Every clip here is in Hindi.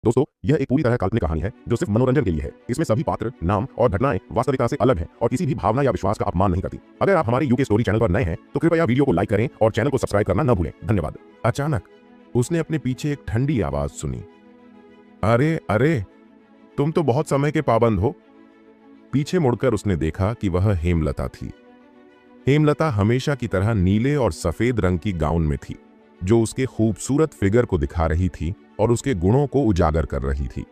दोस्तों, यह एक पूरी तरह काल्पनिक कहानी है जो सिर्फ मनोरंजन के लिए है। इसमें सभी पात्र, नाम और घटनाएं वास्तविकता से अलग हैं और किसी भी भावना या विश्वास का अपमान नहीं करती। अगर आप हमारे यूके स्टोरी चैनल पर नए हैं तो कृपया वीडियो को लाइक करें और चैनल को सब्सक्राइब करना न भूलें। धन्यवाद। अचानक उसने अपने पीछे एक ठंडी आवाज सुनी। अरे अरे, तुम तो बहुत समय के पाबंद हो। पीछे मुड़कर उसने देखा कि वह हेमलता थी। हेमलता हमेशा की तरह नीले और सफेद रंग की गाउन में थी, जो उसके खूबसूरत फिगर को दिखा रही थी और उसके गुणों को उजागर कर रही थी।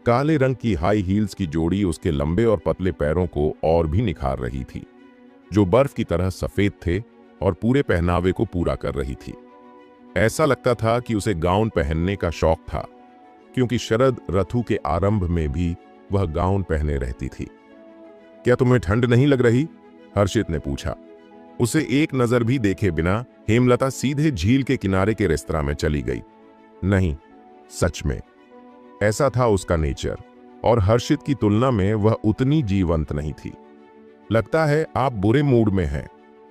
काले रंग की हाई हील्स की जोड़ी उसके लंबे और पतले पैरों को और भी निखार रही थी, जो बर्फ की तरह सफेद थे और पूरे पहनावे को पूरा कर रही थी। ऐसा लगता था कि उसे गाउन पहनने का शौक था, क्योंकि शरद ऋतु के आरंभ में भी वह गाउन पहने रहती थी। क्या तुम्हें ठंड नहीं लग रही? हर्षित ने पूछा। उसे एक नजर भी देखे बिना हेमलता सीधे झील के किनारे के रेस्तरां में चली गई। नहीं, सच में ऐसा था उसका नेचर, और हर्षित की तुलना में वह उतनी जीवंत नहीं थी। लगता है आप बुरे मूड में हैं।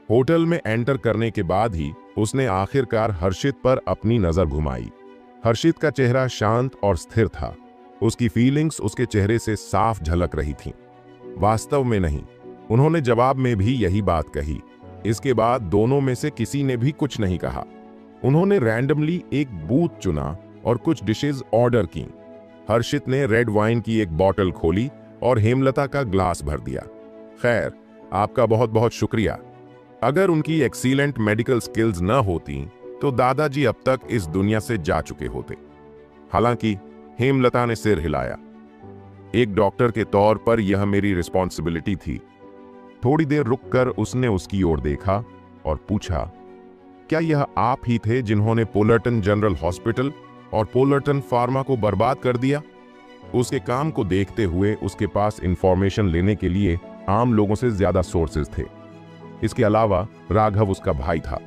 होटल में एंटर करने के बाद ही उसने आखिरकार हर्षित पर अपनी नजर घुमाई। हर्षित का चेहरा शांत और स्थिर था। उसकी फीलिंग्स उसके चेहरे से साफ झलक रही थीं। वास्तव में नहीं, उन्होंने जवाब में भी यही बात कही। इसके बाद दोनों में से किसी ने भी कुछ नहीं कहा। उन्होंने रैंडमली एक बूथ चुना और कुछ डिशेस ऑर्डर की। हर्षित ने रेड वाइन की एक बॉटल खोली और हेमलता का ग्लास भर दिया। खैर, आपका बहुत बहुत शुक्रिया। अगर उनकी एक्सीलेंट मेडिकल स्किल्स न होती तो दादाजी अब तक इस दुनिया से जा चुके होते। हालांकि हेमलता ने सिर हिलाया। एक डॉक्टर के तौर पर यह मेरी रिस्पॉन्सिबिलिटी थी। थोड़ी देर रुककर उसने उसकी ओर देखा और पूछा, क्या यह आप ही थे जिन्होंने पोलर्टन जनरल हॉस्पिटल और पोलर्टन फार्मा को बर्बाद कर दिया? उसके काम को देखते हुए उसके पास इंफॉर्मेशन लेने के लिए आम लोगों से ज्यादा सोर्सेज थे। इसके अलावा राघव उसका भाई था,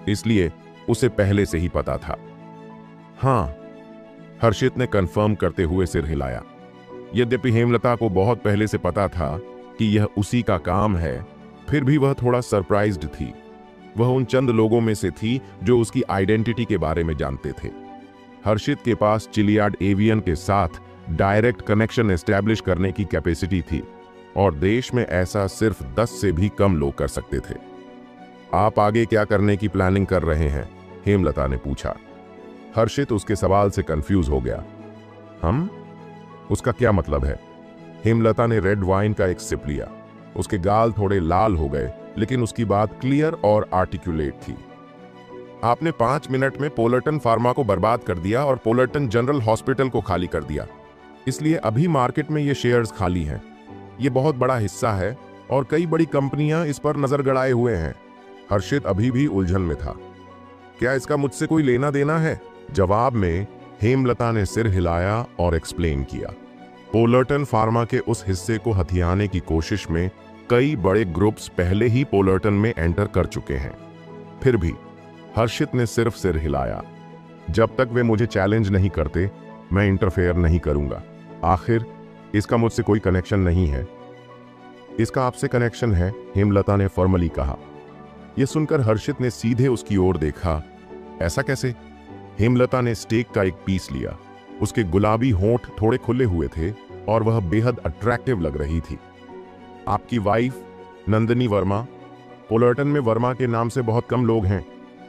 इसलिए उसे पहले से ही पता था। हाँ, हर्षित ने कंफर्म करते हुए सिर हिलाया। यद्यपि हेमलता को बहुत पहले से पता था कि यह उसी का काम है, फिर भी वह थोड़ा सरप्राइज्ड थी। वह उन चंद लोगों में से थी जो उसकी आइडेंटिटी के बारे में जानते थे। हर्षित के पास चिलियाड एवियन के साथ डायरेक्ट कनेक्शन एस्टैब्लिश करने की कैपेसिटी थी, और देश में ऐसा सिर्फ 10 से भी कम लोग कर सकते थे। आप आगे क्या करने की प्लानिंग कर रहे हैं? हेमलता ने पूछा। हर्षित उसके सवाल से कंफ्यूज हो गया। हम? उसका क्या मतलब है? हेमलता ने रेड वाइन का एक सिप लिया। उसके गाल थोड़े लाल हो गए, लेकिन उसकी बात क्लियर और आर्टिकुलेट थी। आपने 5 मिनट में पोलर्टन फार्मा को बर्बाद कर दिया और पोलर्टन जनरल हॉस्पिटल को खाली कर दिया, इसलिए अभी मार्केट में ये शेयर्स खाली हैं। ये बहुत बड़ा हिस्सा है और कई बड़ी कंपनियां इस पर नजर गड़ाए हुए हैं। हर्षित अभी भी उलझन में था। क्या इसका मुझसे कोई लेना देना है? जवाब में हेमलता ने सिर हिलाया और एक्सप्लेन किया। पोलर्टन फार्मा के उस हिस्से को हथियाने की कोशिश में कई बड़े ग्रुप्स पहले ही पोलर्टन में एंटर कर चुके हैं। फिर भी हर्षित ने सिर्फ सिर हिलाया। जब तक वे मुझे चैलेंज नहीं करते, मैं इंटरफेयर नहीं करूंगा। आखिर इसका मुझसे कोई कनेक्शन नहीं है। इसका आपसे कनेक्शन है, हेमलता ने फॉर्मली कहा। यह सुनकर हर्षित ने सीधे उसकी ओर देखा। ऐसा कैसे? हेमलता ने स्टेक का एक पीस लिया। उसके गुलाबी होंठ थोड़े खुले हुए थे और वह बेहद अट्रैक्टिव लग रही थी। आपकी वाइफ नंदिनी वर्मा, पोलर्टन में वर्मा के नाम से बहुत कम लोग हैं।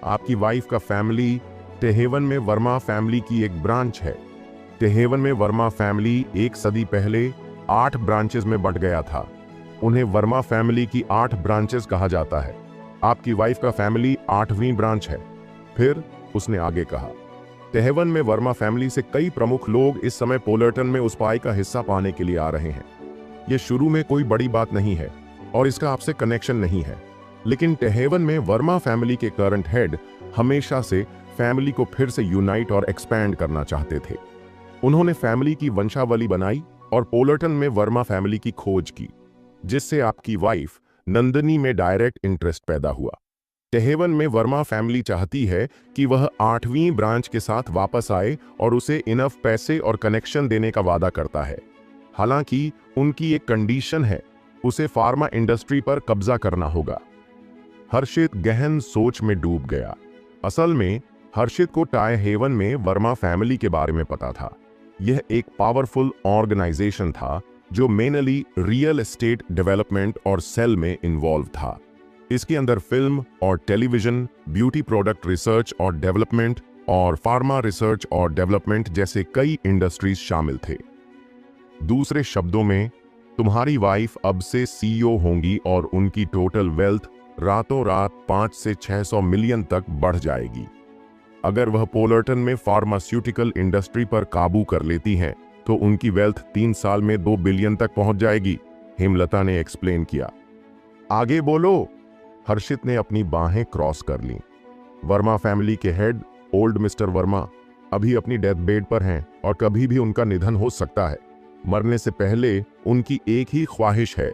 आपकी वाइफ का फैमिली टेहेवन में वर्मा फैमिली की एक ब्रांच है। टेहेवन में वर्मा फैमिली 1 सदी पहले 8 ब्रांचेस में बंट गया था। उन्हें वर्मा फैमिली की 8 ब्रांचेस कहा जाता है। आपकी वाइफ का फैमिली 8वीं ब्रांच है। फिर उसने आगे कहा, टेहेवन में वर्मा फैमिली से कई प्रमुख लोग इस समय पोलर्टन में उस पाई का हिस्सा पाने के लिए आ रहे हैं। यह शुरू में कोई बड़ी बात नहीं है और इसका आपसे कनेक्शन नहीं है, लेकिन टेहेवन में वर्मा फैमिली के करंट हेड हमेशा से फैमिली को फिर से यूनाइट और एक्सपैंड करना चाहते थे। उन्होंने फैमिली की वंशावली बनाई और पोलर्टन में वर्मा फैमिली की खोज की, जिससे आपकी वाइफ नंदिनी में डायरेक्ट इंटरेस्ट पैदा हुआ। टेहेवन में वर्मा फैमिली चाहती है कि वह 8वीं ब्रांच के साथ वापस आए और उसे इनफ पैसे और कनेक्शन देने का वादा करता है। हालांकि उनकी एक कंडीशन है, उसे फार्मा इंडस्ट्री पर कब्जा करना होगा। हर्षित गहन सोच में डूब गया। असल में हर्षित को टाई हेवन में वर्मा फैमिली के बारे में पता था। यह एक पावरफुल ऑर्गेनाइजेशन था जो मेनली रियल एस्टेट डेवलपमेंट और सेल में इन्वॉल्व था। इसके अंदर फिल्म और टेलीविजन, ब्यूटी प्रोडक्ट रिसर्च और डेवलपमेंट और फार्मा रिसर्च और डेवलपमेंट जैसे कई इंडस्ट्रीज शामिल थे। दूसरे शब्दों में, तुम्हारी वाइफ अब से सीईओ होंगी और उनकी टोटल वेल्थ रातों रात 5 से 600 मिलियन तक बढ़ जाएगी। अगर वह पोलर्टन में फार्मास्यूटिकल इंडस्ट्री पर काबू कर लेती हैं, तो उनकी वेल्थ 3 साल में 2 बिलियन तक पहुंच जाएगी, हेमलता ने एक्सप्लेन किया। आगे बोलो, हर्षित ने अपनी बाहें क्रॉस कर लीं। वर्मा फैमिली के हेड ओल्ड मिस्टर वर्मा अभी अपनी डेथ बेड पर हैं और कभी भी उनका निधन हो सकता है। मरने से पहले उनकी एक ही ख्वाहिश है,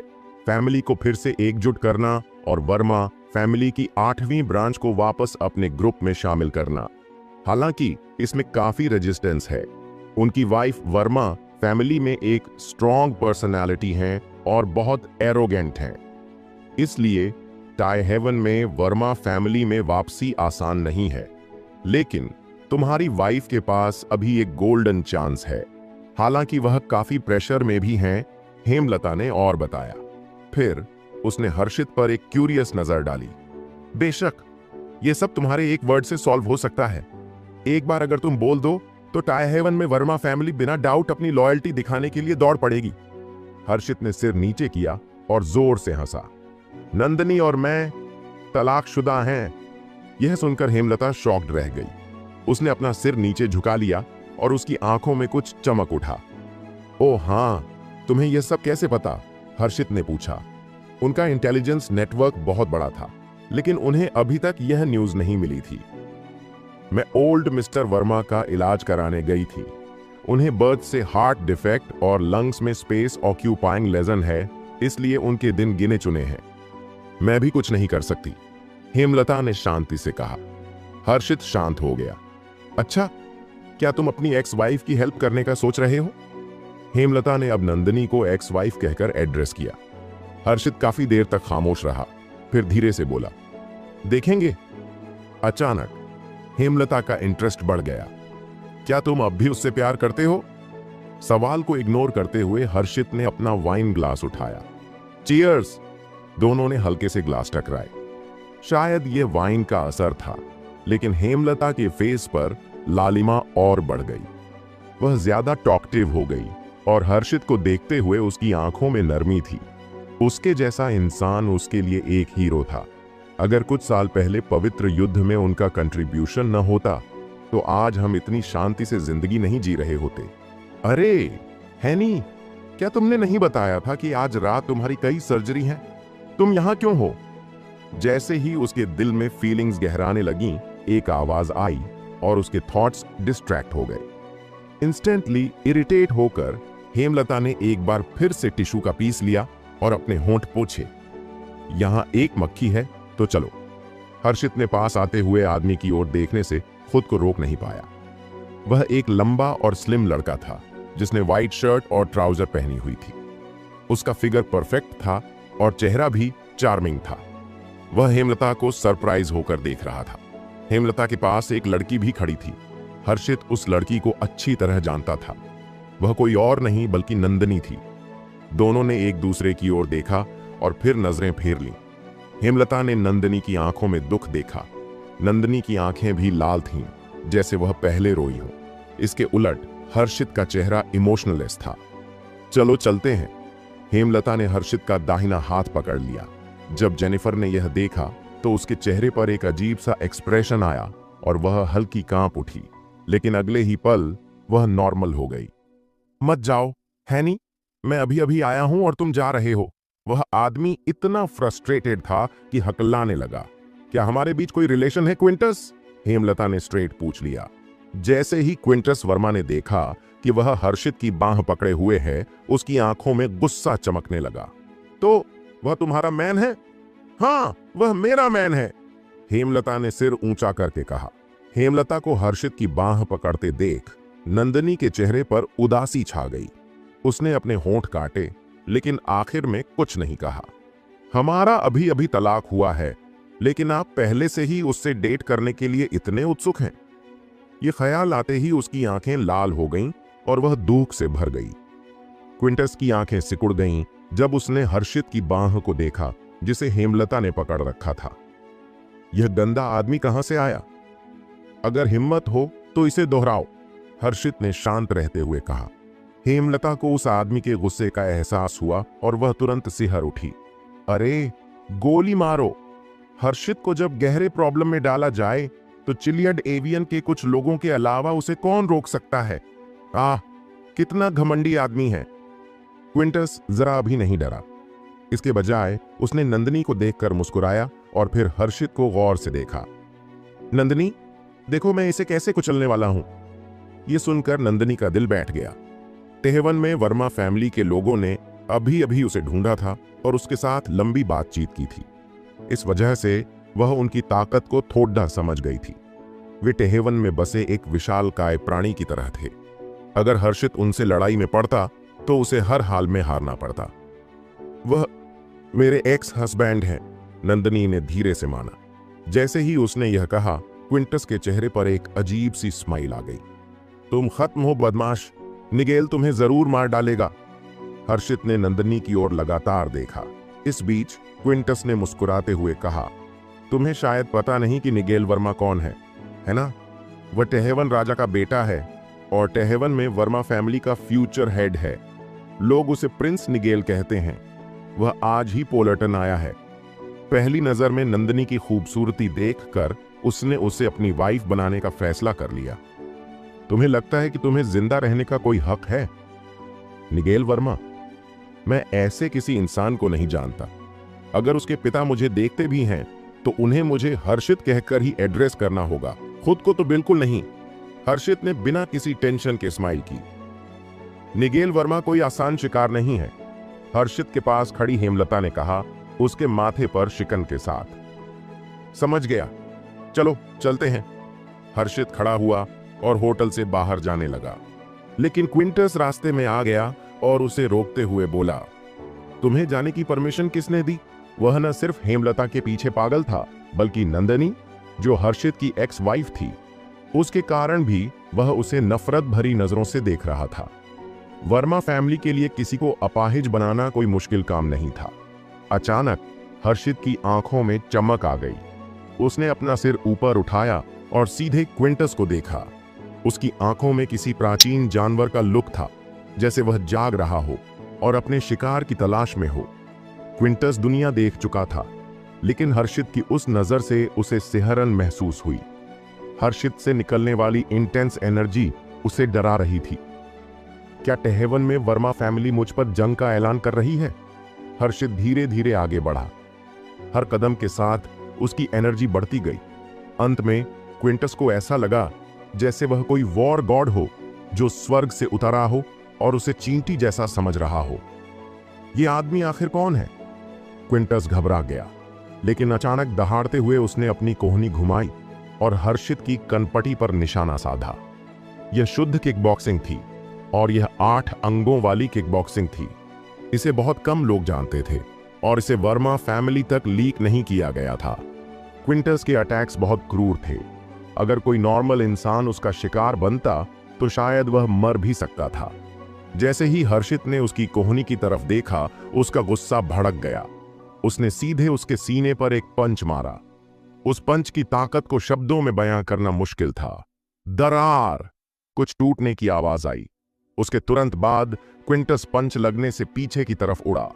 फैमिली को फिर से एकजुट करना और वर्मा फैमिली की 8वीं ब्रांच को वापस अपने ग्रुप में शामिल करना। हालांकि इसमें काफी रेजिस्टेंस है। उनकी वाइफ वर्मा फैमिली में एक स्ट्रॉन्ग पर्सनालिटी हैं और बहुत एरोगेंट हैं। इसलिए टाई हेवन में वर्मा फैमिली में वापसी आसान नहीं है। लेकिन तुम्हारी वाइफ के पास अभी एक गोल्डन चांस है। हालांकि वह काफी प्रेशर में भी हैं, हेमलता ने और बताया। फिर उसने हर्षित पर एक क्यूरियस नजर डाली। बेशक, यह सब तुम्हारे एक वर्ड से सॉल्व हो सकता है। एक बार अगर तुम बोल दो तो टाई हेवन में वर्मा फैमिली बिना डाउट अपनी लॉयल्टी दिखाने के लिए दौड़ पड़ेगी। हर्षित ने सिर नीचे किया और जोर से हंसा। नंदिनी और मैं तलाकशुदा हैं। यह सुनकर हेमलता शॉक्ड रह गई। उसने अपना सिर नीचे झुका लिया और उसकी आंखों में कुछ चमक उठा। ओह हाँ, तुम्हें यह सब कैसे पता? हर्षित ने पूछा। उनका इंटेलिजेंस नेटवर्क बहुत बड़ा था, लेकिन उन्हें अभी तक यह न्यूज नहीं मिली थी। मैं ओल्ड मिस्टर वर्मा का इलाज कराने गई थी। उन्हें बर्थ से हार्ट डिफेक्ट और लंग्स में स्पेस ऑक्यूपाइंग लेजन है, इसलिए उनके दिन गिने चुने हैं। मैं भी कुछ नहीं कर सकती, हेमलता ने शांति से कहा। हर्षित शांत हो गया। अच्छा, क्या तुम अपनी एक्स वाइफ की हेल्प करने का सोच रहे हो? हेमलता ने अब नंदिनी को एक्स वाइफ कहकर एड्रेस किया। हर्षित काफी देर तक खामोश रहा, फिर धीरे से बोला, देखेंगे। अचानक हेमलता का इंटरेस्ट बढ़ गया। क्या तुम अब भी उससे प्यार करते हो? सवाल को इग्नोर करते हुए हर्षित ने अपना वाइन ग्लास उठाया। चीयर्स! दोनों ने हल्के से ग्लास टकराए। शायद यह वाइन का असर था, लेकिन हेमलता के फेस पर लालिमा और बढ़ गई। वह ज्यादा टॉकटिव हो गई और हर्षित को देखते हुए उसकी आंखों में नरमी थी। उसके जैसा इंसान उसके लिए एक हीरो था। अगर कुछ साल पहले पवित्र युद्ध में उनका कंट्रीब्यूशन न होता, तो आज हम इतनी शांति से जिंदगी नहीं जी रहे होते। अरे हैनी, क्या तुमने नहीं बताया था कि आज रात तुम्हारी कई सर्जरी हैं? तुम यहां क्यों हो? जैसे ही उसके दिल में फीलिंग्स गहराने लगीं, एक आवाज आई और उसके थॉट्स डिस्ट्रैक्ट हो गए। इंस्टेंटली इरिटेट होकर हेमलता ने एक बार फिर से टिश्यू का पीस लिया और अपने होंठ पोंछे। यहां एक मक्खी है, तो चलो। हर्षित ने पास आते हुए आदमी की ओर देखने से खुद को रोक नहीं पाया। वह एक लंबा और स्लिम लड़का था, जिसने व्हाइट शर्ट और ट्राउजर पहनी हुई थी। उसका फिगर परफेक्ट था और चेहरा भी चार्मिंग था। वह हेमलता को सरप्राइज होकर देख रहा था। हेमलता के पास एक लड़की भी खड़ी थी। हर्षित उस लड़की को अच्छी तरह जानता था। वह कोई और नहीं बल्कि नंदिनी थी। दोनों ने एक दूसरे की ओर देखा और फिर नजरें फेर लीं। हेमलता ने नंदिनी की आंखों में दुख देखा। नंदिनी की आंखें भी लाल थीं, जैसे वह पहले रोई हो। इसके उलट हर्षित का चेहरा इमोशनलेस था। चलो चलते हैं। हेमलता ने हर्षित का दाहिना हाथ पकड़ लिया। जब जेनिफर ने यह देखा तो उसके चेहरे पर एक अजीब सा एक्सप्रेशन आया और वह हल्की कांप उठी, लेकिन अगले ही पल वह नॉर्मल हो गई। मत जाओ हैनी, मैं अभी अभी आया हूं और तुम जा रहे हो। वह आदमी इतना फ्रस्ट्रेटेड था कि हकलाने लगा। क्या हमारे बीच कोई रिलेशन है क्विंटस? हेमलता ने स्ट्रेट पूछ लिया। जैसे ही क्विंटस वर्मा ने देखा कि वह हर्षित की बांह पकड़े हुए है, उसकी आंखों में गुस्सा चमकने लगा। तो वह तुम्हारा मैन है? हाँ, वह मेरा मैन है, हेमलता ने सिर ऊंचा करके कहा। हेमलता को हर्षित की बांह पकड़ते देख नंदिनी के चेहरे पर उदासी छा गई। उसने अपने होंठ काटे, लेकिन आखिर में कुछ नहीं कहा। हमारा अभी अभी तलाक हुआ है, लेकिन आप पहले से ही उससे डेट करने के लिए इतने उत्सुक हैं? ये ख्याल आते ही उसकी आंखें लाल हो गईं और वह दुख से भर गई। क्विंटस की आंखें सिकुड़ गईं जब उसने हर्षित की बाह को देखा जिसे हेमलता ने पकड़ रखा था। यह गंदा आदमी कहां से आया? अगर हिम्मत हो तो इसे दोहराओ, हर्षित ने शांत रहते हुए कहा। हेमलता को उस आदमी के गुस्से का एहसास हुआ और वह तुरंत सिहर उठी। अरे गोली मारो! हर्षित को जब गहरे प्रॉब्लम में डाला जाए तो चिलियड एवियन के कुछ लोगों के अलावा उसे कौन रोक सकता है? आह, कितना घमंडी आदमी है! क्विंटस जरा भी नहीं डरा। इसके बजाय उसने नंदिनी को देखकर मुस्कुराया और फिर हर्षित को गौर से देखा। नंदिनी, देखो मैं इसे कैसे कुचलने वाला हूं। यह सुनकर नंदिनी का दिल बैठ गया। टेहवन में वर्मा फैमिली के लोगों ने अभी अभी उसे ढूंढा था और उसके साथ लंबी बातचीत की थी। इस वजह से वह उनकी ताकत को थोड़ा समझ गई थी। वे टेहवन में बसे एक विशालकाय प्राणी की तरह थे। अगर हर्षित उनसे लड़ाई में पड़ता तो उसे हर हाल में हारना पड़ता। वह मेरे एक्स हस्बैंड हैं, नंदिनी ने धीरे से माना। जैसे ही उसने यह कहा, क्विंटस के चेहरे पर एक अजीब सी स्माइल आ गई। तुम खत्म हो बदमाश, निगेल तुम्हें जरूर मार डालेगा। हर्षित ने नंदिनी की ओर लगातार देखा। इस बीच क्विंटस ने मुस्कुराते हुए कहा, तुम्हें शायद पता नहीं कि निगेल वर्मा कौन है ना? वह टेहवन राजा का बेटा है और टेहवन में वर्मा फैमिली का फ्यूचर हेड है। लोग उसे प्रिंस निगेल कहते हैं। वह आज ही पोलर्टन आया है। पहली नजर में नंदिनी की खूबसूरती देखकर उसने उसे अपनी वाइफ बनाने का फैसला कर लिया। तुम्हें लगता है कि तुम्हें जिंदा रहने का कोई हक है? निगेल वर्मा, मैं ऐसे किसी इंसान को नहीं जानता। अगर उसके पिता मुझे देखते भी हैं तो उन्हें मुझे हर्षित कहकर ही एड्रेस करना होगा, खुद को तो बिल्कुल नहीं। हर्षित ने बिना किसी टेंशन के स्माइल की। निगेल वर्मा कोई आसान शिकार नहीं है, हर्षित के पास खड़ी हेमलता ने कहा, उसके माथे पर शिकन के साथ। समझ गया, चलो चलते हैं। हर्षित खड़ा हुआ और होटल से बाहर जाने लगा, लेकिन क्विंटस रास्ते में आ गया और उसे रोकते हुए बोला, तुम्हें जाने की परमिशन किसने दी? वह न सिर्फ हेमलता के पीछे पागल था, बल्कि नंदिनी, जो हर्षित की एक्स वाइफ थी, उसके कारण भी वह उसे नफरत भरी नजरों से देख रहा था। वर्मा फैमिली के लिए किसी को अपाहिज बनाना कोई मुश्किल काम नहीं था। अचानक हर्षित की आंखों में चमक आ गई। उसने अपना सिर ऊपर उठाया और सीधे क्विंटस को देखा। उसकी आंखों में किसी प्राचीन जानवर का लुक था, जैसे वह जाग रहा हो और अपने शिकार की तलाश में हो। क्विंटस दुनिया देख चुका था, लेकिन हर्षित की उस नजर से उसे सिहरन महसूस हुई। हर्षित से निकलने वाली इंटेंस एनर्जी उसे डरा रही थी। क्या टेहवन में वर्मा फैमिली मुझ पर जंग का ऐलान कर रही है? हर्षित धीरे धीरे आगे बढ़ा। हर कदम के साथ उसकी एनर्जी बढ़ती गई। अंत में क्विंटस को ऐसा लगा जैसे वह कोई वॉर गॉड हो जो स्वर्ग से उतरा हो और उसे चींटी जैसा समझ रहा हो। यह आदमी आखिर कौन है? क्विंटस घबरा गया, लेकिन अचानक दहाड़ते हुए उसने अपनी कोहनी घुमाई और हर्षित की कनपटी पर निशाना साधा। यह शुद्ध किकबॉक्सिंग थी और यह 8 अंगों वाली किकबॉक्सिंग थी। इसे बहुत कम लोग जानते थे और इसे वर्मा फैमिली तक लीक नहीं किया गया था। क्विंटस के अटैक्स बहुत क्रूर थे। अगर कोई नॉर्मल इंसान उसका शिकार बनता तो शायद वह मर भी सकता था। जैसे ही हर्षित ने उसकी कोहनी की तरफ देखा, उसका गुस्सा भड़क गया। उसने सीधे उसके सीने पर एक पंच मारा। उस पंच की ताकत को शब्दों में बयां करना मुश्किल था। दरार! कुछ टूटने की आवाज आई। उसके तुरंत बाद क्विंटस पंच लगने से पीछे की तरफ उड़ा।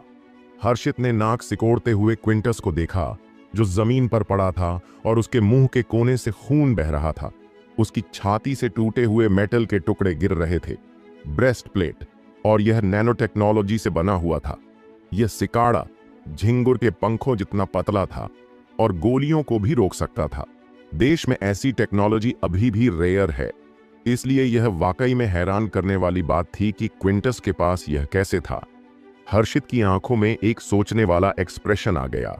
हर्षित ने नाक सिकोड़ते हुए क्विंटस को देखा, जो जमीन पर पड़ा था और उसके मुंह के कोने से खून बह रहा था। उसकी छाती से टूटे हुए मेटल के टुकड़े गिर रहे थे। ब्रेस्ट प्लेट, और यह नैनो टेक्नोलॉजी से बना हुआ था। यह सिकाड़ा झिंगुर के पंखों जितना पतला था और गोलियों को भी रोक सकता था। देश में ऐसी टेक्नोलॉजी अभी भी रेयर है, इसलिए यह वाकई में हैरान करने वाली बात थी कि क्विंटस के पास यह कैसे था। हर्षित की आंखों में एक सोचने वाला एक्सप्रेशन आ गया।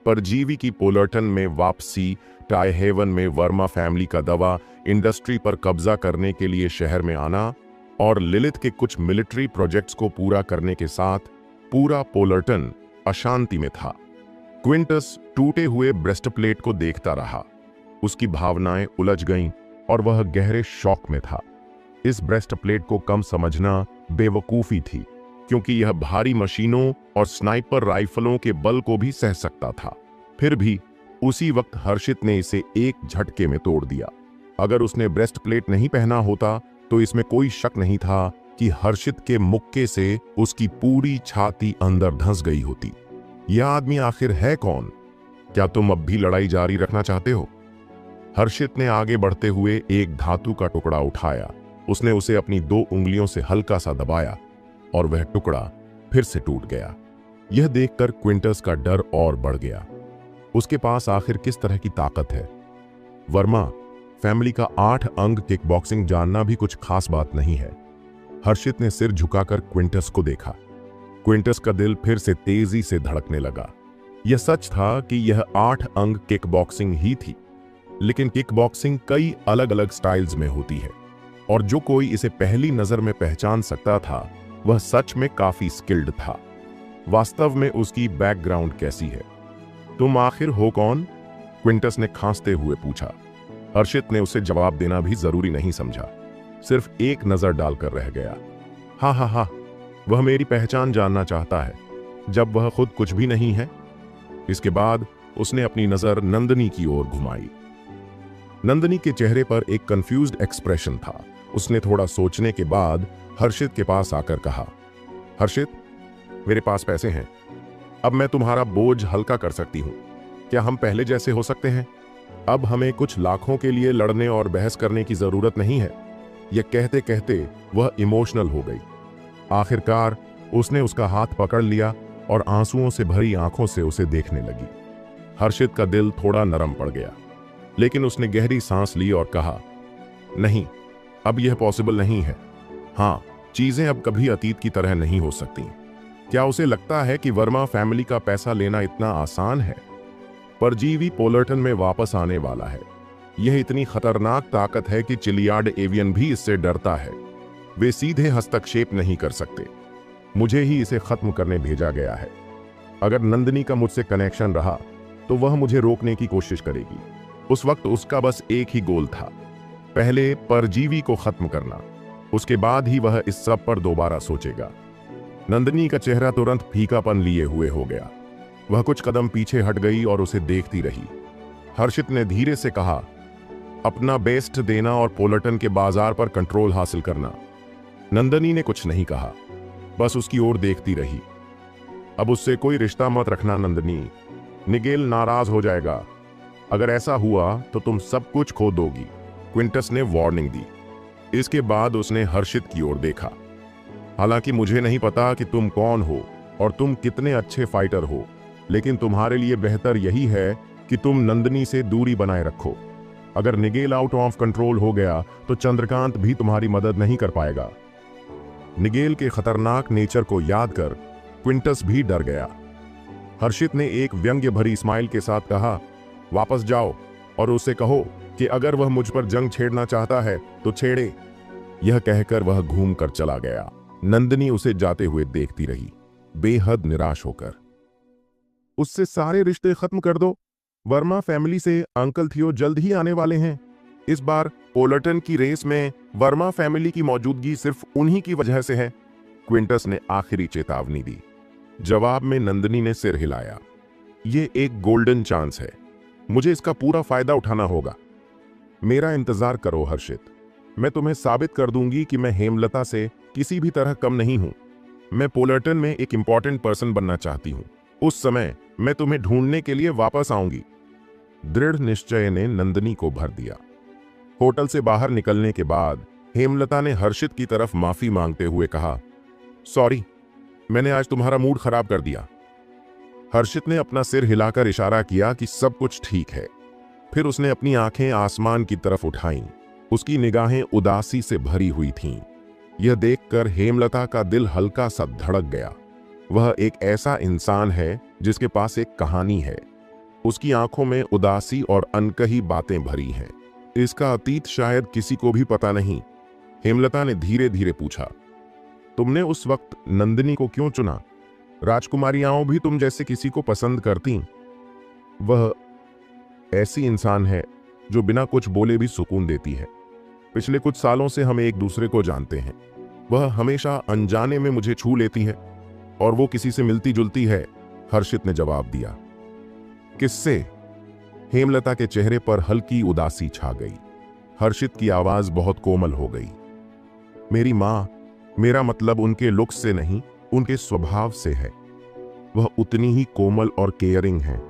परजीवी की पोलर्टन में वापसी, टाइहेवन में वर्मा फैमिली का दवा, इंडस्ट्री पर कब्जा करने के लिए शहर में आना और लिलिथ के कुछ मिलिट्री प्रोजेक्ट्स को पूरा करने के साथ पूरा पोलर्टन अशांति में था। क्विंटस टूटे हुए ब्रेस्टप्लेट को देखता रहा। उसकी भावनाएं उलझ गईं और वह गहरे शॉक में था। इस ब्रेस्ट प्लेट को कम समझना बेवकूफ़ी थी, क्योंकि यह भारी मशीनों और स्नाइपर राइफलों के बल को भी सह सकता था। फिर भी उसी वक्त हर्षित ने इसे एक झटके में तोड़ दिया। अगर उसने ब्रेस्ट प्लेट नहीं पहना होता तो इसमें कोई शक नहीं था कि हर्षित के मुक्के से उसकी पूरी छाती अंदर धंस गई होती। यह आदमी आखिर है कौन? क्या तुम अब भी लड़ाई जारी रखना चाहते हो? हर्षित ने आगे बढ़ते हुए एक धातु का टुकड़ा उठाया। उसने उसे अपनी 2 उंगलियों से हल्का सा दबाया और वह टुकड़ा फिर से टूट गया। यह देखकर क्विंटस का डर और बढ़ गया। उसके पास आखिर किस तरह की ताकत है? वर्मा फैमिली का 8 अंग किकबॉक्सिंग जानना भी कुछ खास बात नहीं है। हर्षित ने सिर झुकाकर क्विंटस को देखा। क्विंटस का दिल फिर से तेजी से धड़कने लगा। यह सच था कि यह 8 अंग किकबॉक्सिंग ही थी, लेकिन किकबॉक्सिंग कई अलग अलग स्टाइल्स में होती है और जो कोई इसे पहली नजर में पहचान सकता था वह सच में काफी स्किल्ड था। वास्तव में उसकी बैकग्राउंड कैसी है? तुम आखिर हो कौन? क्विंटस ने खांसते हुए पूछा। हर्षित ने उसे जवाब देना भी जरूरी नहीं समझा, सिर्फ एक नजर डालकर रह गया। हाँ, वह मेरी पहचान जानना चाहता है, जब वह खुद कुछ भी नहीं है। इसके बाद उसने अपनी नजर नंदनी की ओर घुमाई। नंदनी के चेहरे पर एक कंफ्यूज्ड एक्सप्रेशन था। उसने थोड़ा सोचने के बाद हर्षित के पास आकर कहा, हर्षित, मेरे पास पैसे हैं, अब मैं तुम्हारा बोझ हल्का कर सकती हूँ। क्या हम पहले जैसे हो सकते हैं? अब हमें कुछ लाखों के लिए लड़ने और बहस करने की जरूरत नहीं है। यह कहते कहते वह इमोशनल हो गई। आखिरकार उसने उसका हाथ पकड़ लिया और आंसुओं से भरी आंखों से उसे देखने लगी। हर्षित का दिल थोड़ा नरम पड़ गया, लेकिन उसने गहरी सांस ली और कहा, नहीं, अब यह पॉसिबल नहीं है। हाँ, चीजें अब कभी अतीत की तरह नहीं हो सकती। क्या उसे लगता है कि वर्मा फैमिली का पैसा लेना इतना आसान है? परजीवी पोलर्टन में वापस आने वाला है। यह इतनी खतरनाक ताकत है कि चिलियार्ड एवियन भी इससे डरता है। वे सीधे हस्तक्षेप नहीं कर सकते। मुझे ही इसे खत्म करने भेजा गया है। अगर नंदनी का मुझसे कनेक्शन रहा तो वह मुझे रोकने की कोशिश करेगी। उस वक्त उसका बस एक ही गोल था, पहले परजीवी को खत्म करना। उसके बाद ही वह इस सब पर दोबारा सोचेगा। नंदनी का चेहरा तुरंत फीकापन लिए हुए हो गया। वह कुछ कदम पीछे हट गई और उसे देखती रही। हर्षित ने धीरे से कहा, अपना बेस्ट देना और पोलर्टन के बाजार पर कंट्रोल हासिल करना। नंदनी ने कुछ नहीं कहा, बस उसकी ओर देखती रही। अब उससे कोई रिश्ता मत रखना नंदनी, निगेल नाराज हो जाएगा। अगर ऐसा हुआ तो तुम सब कुछ खो दोगी, क्विंटस ने वार्निंग दी। इसके बाद उसने हर्षित की ओर देखा। हालांकि मुझे नहीं पता कि तुम कौन हो और तुम कितने अच्छे फाइटर हो, लेकिन तुम्हारे लिए बेहतर यही है कि तुम नंदनी से दूरी बनाए रखो। अगर निगेल आउट ऑफ कंट्रोल हो गया तो चंद्रकांत भी तुम्हारी मदद नहीं कर पाएगा। निगेल के खतरनाक नेचर को याद कर क्विंटस भी डर गया। हर्षित ने एक व्यंग्य भरी स्माइल के साथ कहा, वापस जाओ और उसे कहो कि अगर वह मुझ पर जंग छेड़ना चाहता है तो छेड़े। यह कहकर वह घूमकर चला गया। नंदनी उसे जाते हुए देखती रही, बेहद निराश होकर। उससे सारे रिश्ते खत्म कर दो। वर्मा फैमिली से अंकल थियो जल्द ही आने वाले हैं। इस बार पोलर्टन की रेस में वर्मा फैमिली की मौजूदगी सिर्फ उन्हीं की वजह से है। क्विंटस ने आखिरी चेतावनी दी। जवाब में नंदनी ने सिर हिलाया। यह एक गोल्डन चांस है, मुझे इसका पूरा फायदा उठाना होगा। मेरा इंतजार करो हर्षित, मैं तुम्हें साबित कर दूंगी कि मैं हेमलता से किसी भी तरह कम नहीं हूं। मैं पोलर्टन में एक इंपॉर्टेंट पर्सन बनना चाहती हूं। उस समय मैं तुम्हें ढूंढने के लिए वापस आऊंगी। दृढ़ निश्चय ने नंदनी को भर दिया। होटल से बाहर निकलने के बाद हेमलता ने हर्षित की तरफ माफी मांगते हुए कहा, सॉरी, मैंने आज तुम्हारा मूड खराब कर दिया। हर्षित ने अपना सिर हिलाकर इशारा किया कि सब कुछ ठीक है। फिर उसने अपनी आंखें आसमान की तरफ उठाईं। उसकी निगाहें उदासी से भरी हुई थीं। यह देखकर हेमलता का दिल हल्का सा धड़क गया। वह एक ऐसा इंसान है जिसके पास एक कहानी है। उसकी आंखों में उदासी और अनकही बातें भरी हैं। इसका अतीत शायद किसी को भी पता नहीं। हेमलता ने धीरे धीरे पूछा, तुमने उस वक्त नंदिनी को क्यों चुना? राजकुमारियां भी तुम जैसे किसी को पसंद करती। वह ऐसी इंसान है जो बिना कुछ बोले भी सुकून देती है। पिछले कुछ सालों से हम एक दूसरे को जानते हैं। वह हमेशा अनजाने में मुझे छू लेती है और वो किसी से मिलती जुलती है, हर्षित ने जवाब दिया। किससे? हेमलता के चेहरे पर हल्की उदासी छा गई। हर्षित की आवाज बहुत कोमल हो गई। मेरी माँ, मेरा मतलब उनके लुक से नहीं, उनके स्वभाव से है। वह उतनी ही कोमल और केयरिंग है।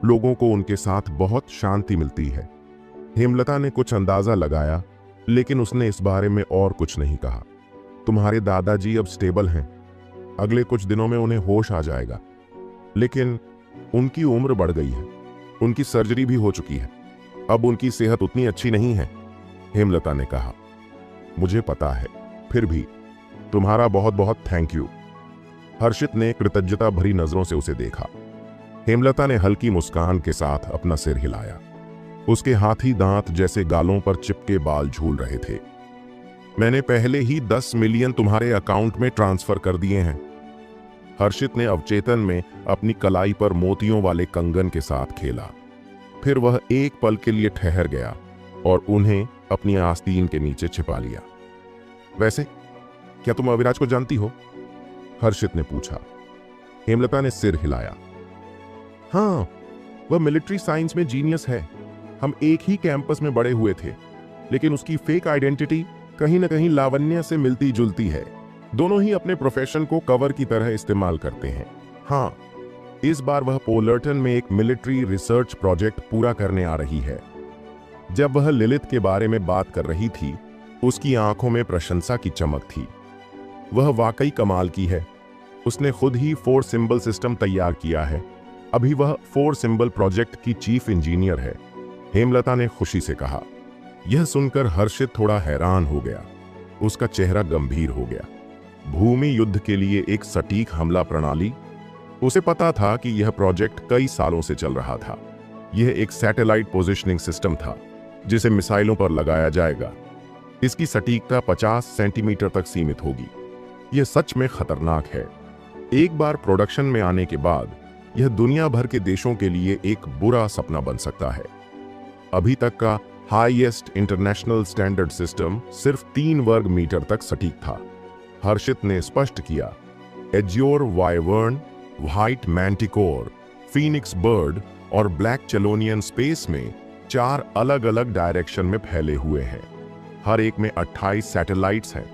लोगों को उनके साथ बहुत शांति मिलती है। हेमलता ने कुछ अंदाजा लगाया, लेकिन उसने इस बारे में और कुछ नहीं कहा। तुम्हारे दादाजी अब स्टेबल हैं। अगले कुछ दिनों में उन्हें होश आ जाएगा, लेकिन उनकी उम्र बढ़ गई है। उनकी सर्जरी भी हो चुकी है। अब उनकी सेहत उतनी अच्छी नहीं है, हेमलता ने कहा। मुझे पता है, फिर भी तुम्हारा बहुत बहुत थैंक यू। हर्षित ने कृतज्ञता भरी नजरों से उसे देखा। हेमलता ने हल्की मुस्कान के साथ अपना सिर हिलाया। उसके हाथी दांत जैसे गालों पर चिपके बाल झूल रहे थे। मैंने पहले ही 10 मिलियन तुम्हारे अकाउंट में ट्रांसफर कर दिए हैं। हर्षित ने अवचेतन में अपनी कलाई पर मोतियों वाले कंगन के साथ खेला। फिर वह एक पल के लिए ठहर गया और उन्हें अपनी आस्तीन के नीचे छिपा लिया। वैसे क्या तुम अविराज को जानती हो? हर्षित ने पूछा। हेमलता ने सिर हिलाया। हाँ, वह मिलिट्री साइंस में जीनियस है। हम एक ही कैंपस में बड़े हुए थे, लेकिन उसकी फेक आइडेंटिटी कहीं न कहीं लावण्य से मिलती जुलती है। दोनों ही अपने प्रोफेशन को कवर की तरह इस्तेमाल करते हैं। हाँ, इस बार वह पोलर्टन में एक मिलिट्री रिसर्च प्रोजेक्ट पूरा करने आ रही है। जब वह लिलित के बारे में बात कर रही थी, उसकी आंखों में प्रशंसा की चमक थी। वह वाकई कमाल की है। उसने खुद ही 4 सिंबल सिस्टम तैयार किया है। अभी वह 4 सिंबल प्रोजेक्ट की चीफ इंजीनियर है, हेमलता ने खुशी से कहा। यह सुनकर हर्षित थोड़ा हैरान हो गया। उसका चेहरा गंभीर हो गया। भूमि युद्ध के लिए एक सटीक हमला प्रणाली। उसे पता था कि यह प्रोजेक्ट कई सालों से चल रहा था। यह एक सैटेलाइट पोजिशनिंग सिस्टम था, जिसे मिसाइलों पर लगाया जाएगा। इसकी सटीकता 50 सेंटीमीटर तक सीमित होगी। यह सच में खतरनाक है। एक बार प्रोडक्शन में आने के बाद यह दुनिया भर के देशों के लिए एक बुरा सपना बन सकता है। अभी तक का हाईएस्ट इंटरनेशनल स्टैंडर्ड सिस्टम सिर्फ 3 वर्ग मीटर तक सटीक था। हर्षित ने स्पष्ट किया, azure wyvern, white manticore, phoenix bird और ब्लैक चेलोनियन स्पेस में 4 अलग अलग डायरेक्शन में फैले हुए हैं। हर एक में 28 सैटेलाइट्स हैं।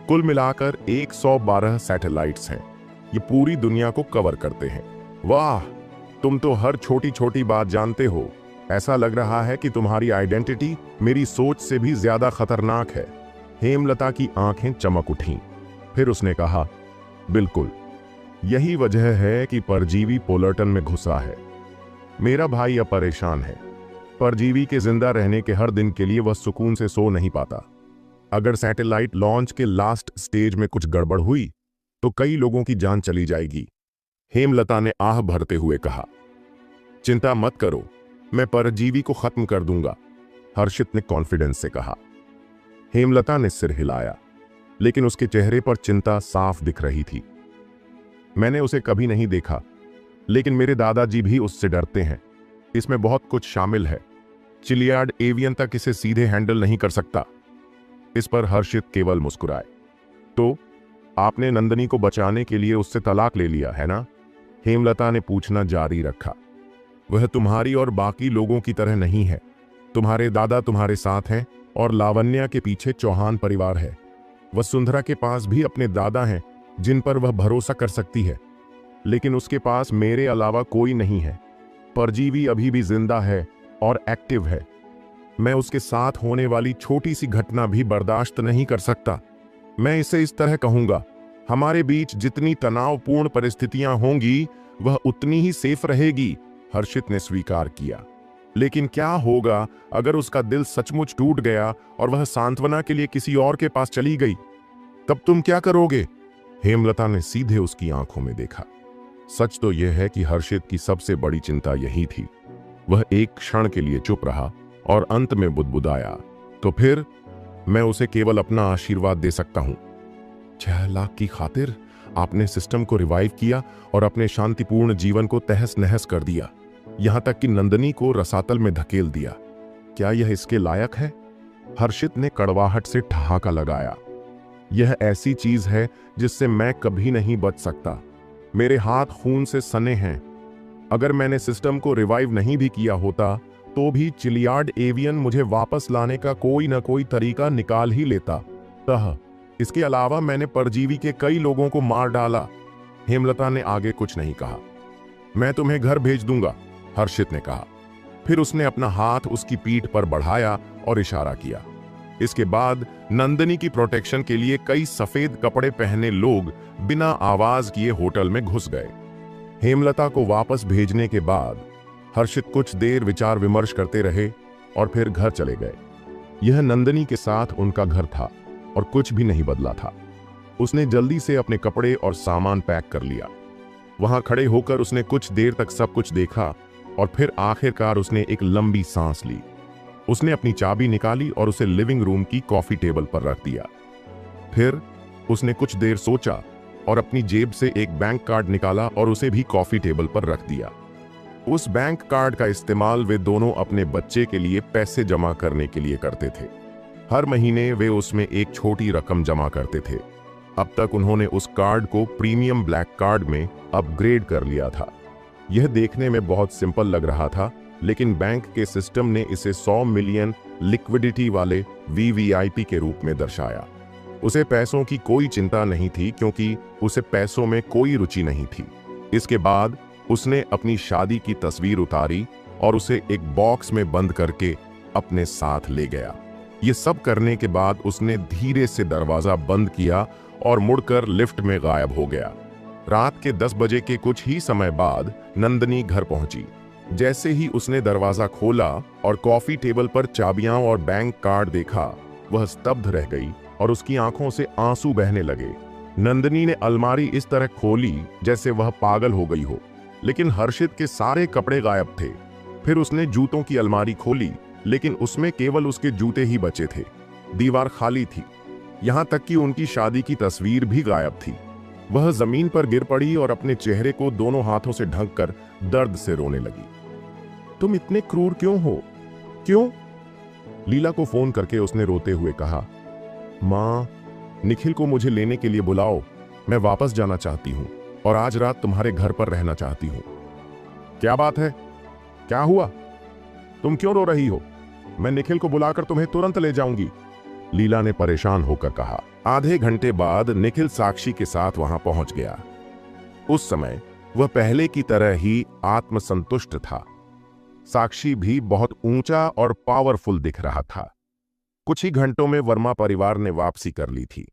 कुल मिलाकर 112 सैटेलाइट्स हैं। ये पूरी दुनिया को कवर करते हैं। वाह, तुम तो हर छोटी छोटी बात जानते हो। ऐसा लग रहा है कि तुम्हारी आइडेंटिटी मेरी सोच से भी ज्यादा खतरनाक है। हेमलता की आंखें चमक उठीं। फिर उसने कहा, बिल्कुल, यही वजह है कि परजीवी पोलर्टन में घुसा है। मेरा भाई अब परेशान है। परजीवी के जिंदा रहने के हर दिन के लिए वह सुकून से सो नहीं पाता। अगर सैटेलाइट लॉन्च के लास्ट स्टेज में कुछ गड़बड़ हुई तो कई लोगों की जान चली जाएगी। हेमलता ने आह भरते हुए कहा। चिंता मत करो, मैं परजीवी को खत्म कर दूंगा, हर्षित ने कॉन्फिडेंस से कहा। हेमलता ने सिर हिलाया, लेकिन उसके चेहरे पर चिंता साफ दिख रही थी। मैंने उसे कभी नहीं देखा, लेकिन मेरे दादाजी भी उससे डरते हैं। इसमें बहुत कुछ शामिल है। चिलियार्ड एवियन तक इसे सीधे हैंडल नहीं कर सकता। इस पर हर्षित केवल मुस्कुराए। तो आपने नंदनी को बचाने के लिए उससे तलाक ले लिया है ना? हेमलता ने पूछना जारी रखा। वह तुम्हारी और बाकी लोगों की तरह नहीं है। तुम्हारे दादा तुम्हारे साथ हैं और लावण्या के पीछे चौहान परिवार है। वसुंधरा के पास भी अपने दादा हैं जिन पर वह भरोसा कर सकती है, लेकिन उसके पास मेरे अलावा कोई नहीं है। परजीवी अभी भी जिंदा है और एक्टिव है। मैं उसके साथ होने वाली छोटी सी घटना भी बर्दाश्त नहीं कर सकता। मैं इसे इस तरह कहूंगा, हमारे बीच जितनी तनावपूर्ण परिस्थितियां होंगी वह उतनी ही सेफ रहेगी, हर्षित ने स्वीकार किया। लेकिन क्या होगा अगर उसका दिल सचमुच टूट गया और वह सांत्वना के लिए किसी और के पास चली गई? तब तुम क्या करोगे? हेमलता ने सीधे उसकी आंखों में देखा। सच तो यह है कि हर्षित की सबसे बड़ी चिंता यही थी। वह एक क्षण के लिए चुप रहा और अंत में बुदबुदाया, तो फिर मैं उसे केवल अपना आशीर्वाद दे सकता हूं। 6 लाख की खातिर आपने सिस्टम को रिवाइव किया और अपने शांतिपूर्ण जीवन को तहस नहस कर दिया, यहां तक कि नंदनी को रसातल में धकेल दिया। क्या यह इसके लायक है? हर्षित ने कड़वाहट से ठहाका लगाया। यह ऐसी चीज है जिससे मैं कभी नहीं बच सकता। मेरे हाथ खून से सने हैं। अगर मैंने सिस्टम को रिवाइव नहीं भी किया होता तो भी चिलियार्ड एवियन मुझे वापस लाने का कोई ना कोई तरीका निकाल ही लेता। इसके अलावा मैंने परजीवी के कई लोगों को मार डाला। हेमलता ने आगे कुछ नहीं कहा। मैं तुम्हें घर भेज दूंगा, हर्षित ने कहा। फिर उसने अपना हाथ उसकी पीठ पर बढ़ाया और इशारा किया। इसके बाद नंदिनी की प्रोटेक्शन के लिए कई सफेद कपड़े पहने लोग बिना आवाज किए होटल में घुस गए। हेमलता को वापस भेजने के बाद हर्षित कुछ देर विचार विमर्श करते रहे और फिर घर चले गए। यह नंदिनी के साथ उनका घर था और कुछ भी नहीं बदला था। उसने जल्दी से अपने कपड़े और सामान पैक कर लिया। वहां खड़े होकर उसने कुछ देर तक सब कुछ देखा और फिर आखिरकार उसने एक लंबी सांस ली। उसने अपनी चाबी निकाली और उसे लिविंग रूम की कॉफी टेबल पर रख दिया। फिर उसने कुछ देर सोचा और अपनी जेब से एक बैंक कार्ड निकाला और उसे भी कॉफी टेबल पर रख दिया। उस बैंक कार्ड का इस्तेमाल वे दोनों अपने बच्चे के लिए पैसे जमा करने के लिए करते थे। हर महीने वे उसमें एक छोटी रकम जमा करते थे। अब तक उन्होंने उस कार्ड को प्रीमियम ब्लैक कार्ड में अपग्रेड कर लिया था। यह देखने में बहुत सिंपल लग रहा था, लेकिन बैंक के सिस्टम ने इसे 100 मिलियन लिक्विडिटी वाले वीवीआईपी के रूप में दर्शाया। उसे पैसों की कोई चिंता नहीं थी क्योंकि उसे पैसों में कोई रुचि नहीं थी। इसके बाद उसने अपनी शादी की तस्वीर उतारी और उसे एक बॉक्स में बंद करके अपने साथ ले गया। ये सब करने के बाद उसने धीरे से दरवाजा बंद किया और मुड़कर लिफ्ट में गायब हो गया। रात के 10 बजे के कुछ ही समय बाद नंदिनी घर पहुंची। जैसे ही उसने दरवाजा खोला और कॉफी टेबल पर चाबियां और बैंक कार्ड देखा, वह स्तब्ध रह गई और उसकी आंखों से आंसू बहने लगे। नंदिनी ने अलमारी इस तरह खोली जैसे वह पागल हो गई हो, लेकिन हर्षित के सारे कपड़े गायब थे। फिर उसने जूतों की अलमारी खोली, लेकिन उसमें केवल उसके जूते ही बचे थे। दीवार खाली थी, यहां तक कि उनकी शादी की तस्वीर भी गायब थी। वह जमीन पर गिर पड़ी और अपने चेहरे को दोनों हाथों से ढककर दर्द से रोने लगी। तुम इतने क्रूर क्यों हो? क्यों? लीला को फोन करके उसने रोते हुए कहा, माँ, निखिल को मुझे लेने के लिए बुलाओ। मैं वापस जाना चाहती हूँ और आज रात तुम्हारे घर पर रहना चाहती हूँ। क्या बात है? क्या हुआ? तुम क्यों रो रही हो? मैं निखिल को बुलाकर तुम्हें तुरंत ले जाऊंगी, लीला ने परेशान होकर कहा। आधे घंटे बाद निखिल साक्षी के साथ वहां पहुंच गया। उस समय वह पहले की तरह ही आत्मसंतुष्ट था। साक्षी भी बहुत ऊंचा और पावरफुल दिख रहा था। कुछ ही घंटों में वर्मा परिवार ने वापसी कर ली थी।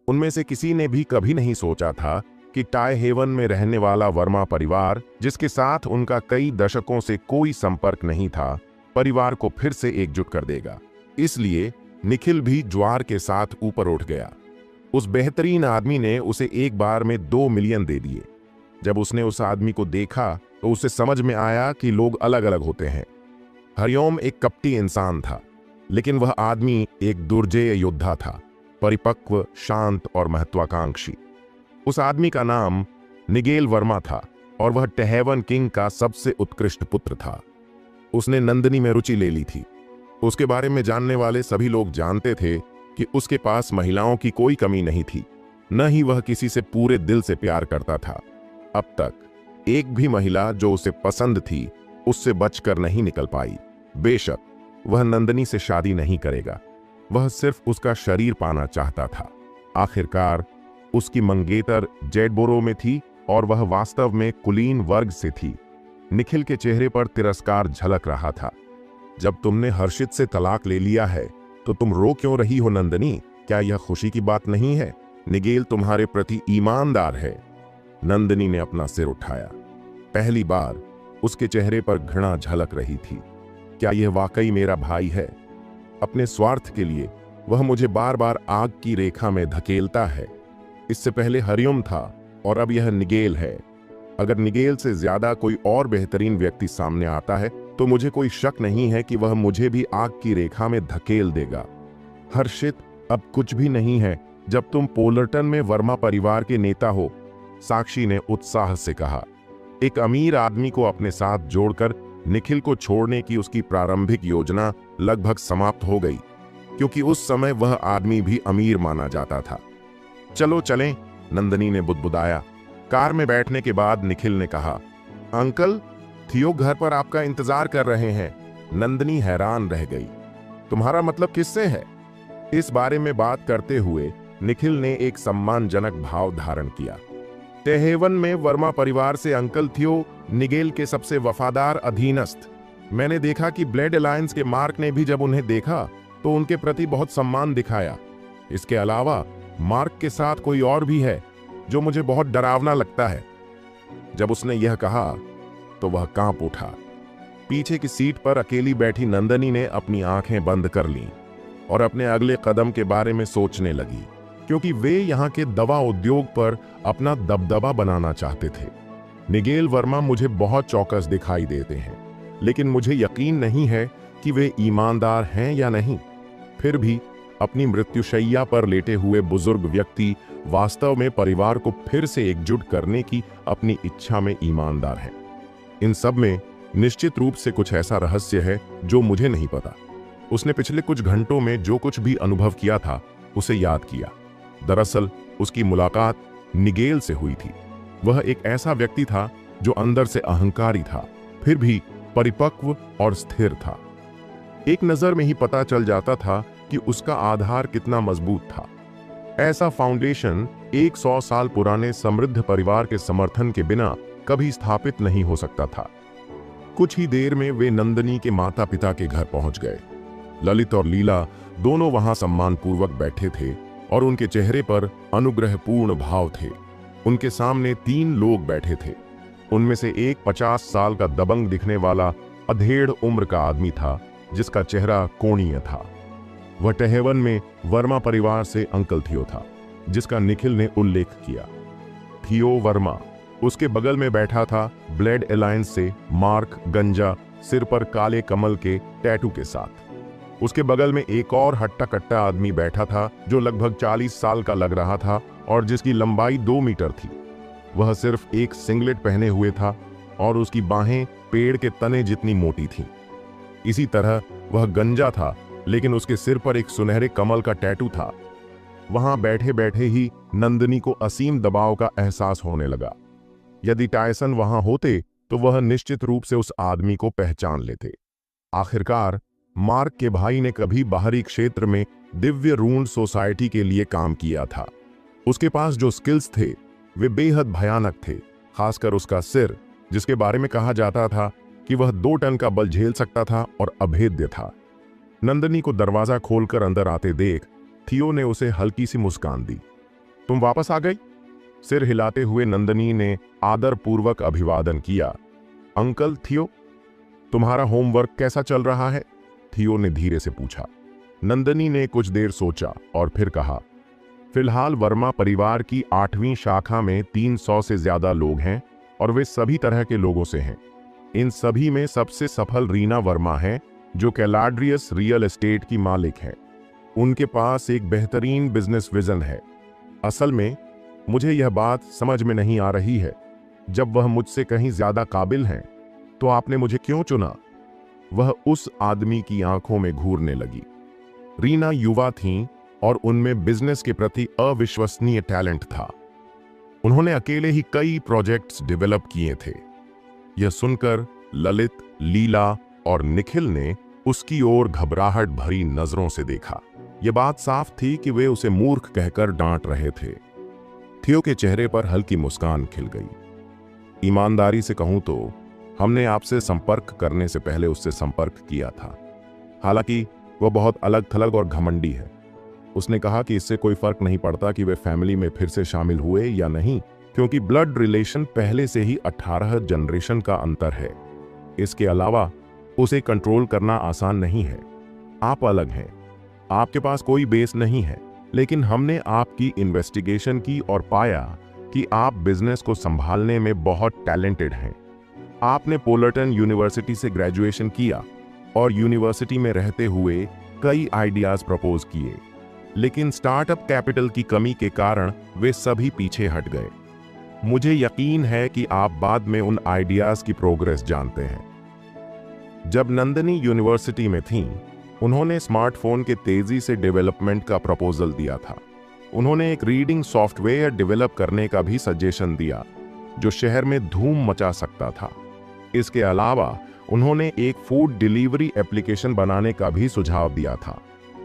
उनमें से किसी ने भी कभी नहीं सोचा था कि टाई हेवन में रहने वाला वर्मा परिवार, जिसके साथ उनका कई दशकों से कोई संपर्क नहीं था, परिवार को फिर से एकजुट कर देगा। इसलिए निखिल भी ज्वार के साथ ऊपर उठ गया। उस बेहतरीन आदमी ने उसे एक बार में 2 मिलियन दे दिए। जब उसने उस आदमी को देखा तो उसे समझ में आया कि लोग अलग अलग होते हैं। हरिओम एक कपटी इंसान था, लेकिन वह आदमी एक दुर्जेय योद्धा था, परिपक्व, शांत और महत्वाकांक्षी। उस आदमी का नाम निगेल वर्मा था और वह टहेवन किंग का सबसे उत्कृष्ट पुत्र था। उसने नंदिनी में रुचि ले ली थी। उसके बारे में जानने वाले सभी लोग जानते थे कि उसके पास महिलाओं की कोई कमी नहीं थी, न ही वह किसी से पूरे दिल से प्यार करता था। अब तक एक भी महिला जो उसे पसंद थी उससे बचकर नहीं निकल पाई। बेशक वह नंदिनी से शादी नहीं करेगा, वह सिर्फ उसका शरीर पाना चाहता था। आखिरकार उसकी मंगेतर जेडबोरो में थी और वह वास्तव में कुलीन वर्ग से थी। निखिल के चेहरे पर तिरस्कार झलक रहा था। जब तुमने हर्षित से तलाक ले लिया है तो तुम रो क्यों रही हो नंदिनी? क्या यह खुशी की बात नहीं है? निगेल तुम्हारे प्रति ईमानदार है। नंदिनी ने अपना सिर उठाया। पहली बार उसके चेहरे पर घृणा झलक रही थी। क्या यह वाकई मेरा भाई है? अपने स्वार्थ के लिए वह मुझे बार बार आग की रेखा में धकेलता है। इससे पहले हरिओम था और अब यह निगेल है। अगर निगेल से ज्यादा कोई और बेहतरीन व्यक्ति सामने आता है तो मुझे कोई शक नहीं है कि वह मुझे भी आग की रेखा में धकेल देगा। हर्षित, अब कुछ भी नहीं है जब तुम पोलर्टन में वर्मा परिवार के नेता हो, साक्षी ने उत्साह से कहा। एक अमीर आदमी को अपने साथ जोड़कर निखिल को छोड़ने की उसकी प्रारंभिक योजना लगभग समाप्त हो गई। क्योंकि उस समय वह आदमी भी अमीर माना जाता था। चलो चलें, नंदनी ने बुदबुदाया। कार में बैठने के बाद निखिल ने कहा, अंकल, थियो घर पर आपका इंतजार कर रहे हैं। नंदनी हैरान रह गई। तुम्हारा मतलब किससे है? इस बारे में बात करते हुए निखिल ने एक सम्मानजनक भाव धारण किया। टेहेवन में वर्मा परिवार से अंकल थियो निगेल के सबसे वफादार अधीनस्थ। मैंने देखा कि ब्लेड अलायंस के मार्क ने भी जब उन्हें देखा तो उनके प्रति बहुत सम्मान दिखाया। इसके अलावा मार्क के साथ कोई और भी है जो मुझे बहुत डरावना लगता है। जब उसने यह कहा तो वह कांप उठा। पीछे की सीट पर अकेली बैठी नंदनी ने अपनी आंखें बंद कर लीं और अपने अगले कदम के बारे में सोचने लगी, क्योंकि वे यहाँ के दवा उद्योग पर अपना दबदबा बनाना चाहते थे। निगेल वर्मा मुझे बहुत चौकस दिखाई देते हैं, लेकिन मुझे यकीन नहीं है कि वे ईमानदार हैं या नहीं। फिर भी अपनी मृत्युशैया पर लेटे हुए बुजुर्ग व्यक्ति वास्तव में परिवार को फिर से एकजुट करने की अपनी इच्छा में ईमानदार हैं। इन सब में निश्चित रूप से कुछ ऐसा रहस्य है जो मुझे नहीं पता। उसने पिछले कुछ घंटों में जो कुछ भी अनुभव किया था उसे याद किया। दरअसल उसकी मुलाकात निगेल से हुई थी। वह एक ऐसा व्यक्ति था जो अंदर से अहंकारी था, फिर भी परिपक्व और स्थिर था। एक नजर में ही पता चल जाता था कि उसका आधार कितना मजबूत था। ऐसा फाउंडेशन 100 साल पुराने समृद्ध परिवार के समर्थन के बिना कभी स्थापित नहीं हो सकता था। कुछ ही देर में वे नंदनी के माता पिता के घर पहुंच गए। ललित और लीला दोनों वहां सम्मानपूर्वक बैठे थे और उनके चेहरे पर अनुग्रहपूर्ण भाव थे। उनके सामने 3 लोग बैठे थे। उनमें से एक 50 साल का दबंग दिखने वाला अधेड़ उम्र का आदमी था, जिसका चेहरा कोणीय था। वह टेहेवन में वर्मा परिवार से अंकल थियो था, जिसका निखिल ने उल्लेख किया। थियो वर्मा। उसके बगल में बैठा था ब्लेड अलायंस से मार्क गंजा, सिर पर काले कमल के टैटू के साथ। उसके बगल में एक और हट्टा कट्टा आदमी बैठा था जो लगभग 40 साल का लग रहा था और जिसकी लंबाई 2 मीटर थी। वह सिर्फ एक सिंगलेट पहने हुए था और उसकी बाहें पेड़ के तने जितनी मोटी थीं। इसी तरह वह गंजा था, लेकिन उसके सिर पर एक सुनहरे कमल का टैटू था। वहां बैठे बैठे ही नंदनी को असीम दबाव का एहसास होने लगा। यदि टायसन वहां होते तो वह निश्चित रूप से उस आदमी को पहचान लेते। आखिरकार मार्क के भाई ने कभी बाहरी क्षेत्र में दिव्य रून सोसाइटी के लिए काम किया था। उसके पास जो स्किल्स थे वे बेहद भयानक थे, खासकर उसका सिर, जिसके बारे में कहा जाता था कि वह 2 टन का बल झेल सकता था और अभेद्य था। नंदनी को दरवाजा खोलकर अंदर आते देख थियो ने उसे हल्की सी मुस्कान दी। तुम वापस आ गई? सिर हिलाते हुए नंदनी ने आदरपूर्वक अभिवादन किया। अंकल थियो, तुम्हारा होमवर्क कैसा चल रहा है? थियो ने धीरे से पूछा। नंदनी ने कुछ देर सोचा और फिर कहा, फिलहाल वर्मा परिवार की 8वीं शाखा में 300 से ज्यादा लोग हैं और वे सभी तरह के लोगों से हैं। इन सभी में सबसे सफल रीना वर्मा है, जो कैलाड्रियस रियल एस्टेट की मालिक है। उनके पास एक बेहतरीन बिजनेस विजन है। असल में मुझे यह बात समझ में नहीं आ रही है, जब वह मुझसे कहीं ज्यादा काबिल हैं तो आपने मुझे क्यों चुना? वह उस आदमी की आंखों में घूरने लगी। रीना युवा थीं और उनमें बिजनेस के प्रति अविश्वसनीय टैलेंट था। उन्होंने अकेले ही कई प्रोजेक्ट्स डेवलप किए थे। यह सुनकर ललित, लीला और निखिल ने उसकी ओर घबराहट भरी नजरों से देखा। यह बात साफ थी कि वे उसे मूर्ख कहकर डांट रहे थे। थियो के चेहरे पर हल्की मुस्कान खिल गई। ईमानदारी से कहूं तो हमने आपसे संपर्क करने से पहले उससे संपर्क किया था। हालांकि वह बहुत अलग थलग और घमंडी है। उसने कहा कि इससे कोई फर्क नहीं पड़ता कि वे फैमिली में फिर से शामिल हुए या नहीं, क्योंकि ब्लड रिलेशन पहले से ही 18 जनरेशन का अंतर है। इसके अलावा उसे कंट्रोल करना आसान नहीं है। आप अलग हैं, आपके पास कोई बेस नहीं है, लेकिन हमने आपकी इन्वेस्टिगेशन की और पाया कि आप बिजनेस को संभालने में बहुत टैलेंटेड हैं। आपने पोलर्टन यूनिवर्सिटी से ग्रेजुएशन किया और यूनिवर्सिटी में रहते हुए कई आइडियाज प्रपोज किए, लेकिन स्टार्टअप कैपिटल की कमी के कारण वे सभी पीछे हट गए। मुझे यकीन है कि आप बाद में उन आइडियाज की प्रोग्रेस जानते हैं। जब नंदनी यूनिवर्सिटी में थीं, उन्होंने स्मार्टफोन के तेजी से डेवलपमेंट का प्रपोजल दिया था। उन्होंने एक रीडिंग सॉफ्टवेयर डेवलप करने का भी सजेशन दिया जो शहर में धूम मचा सकता था। इसके अलावा उन्होंने एक फूड डिलीवरी एप्लीकेशन बनाने का भी सुझाव दिया था।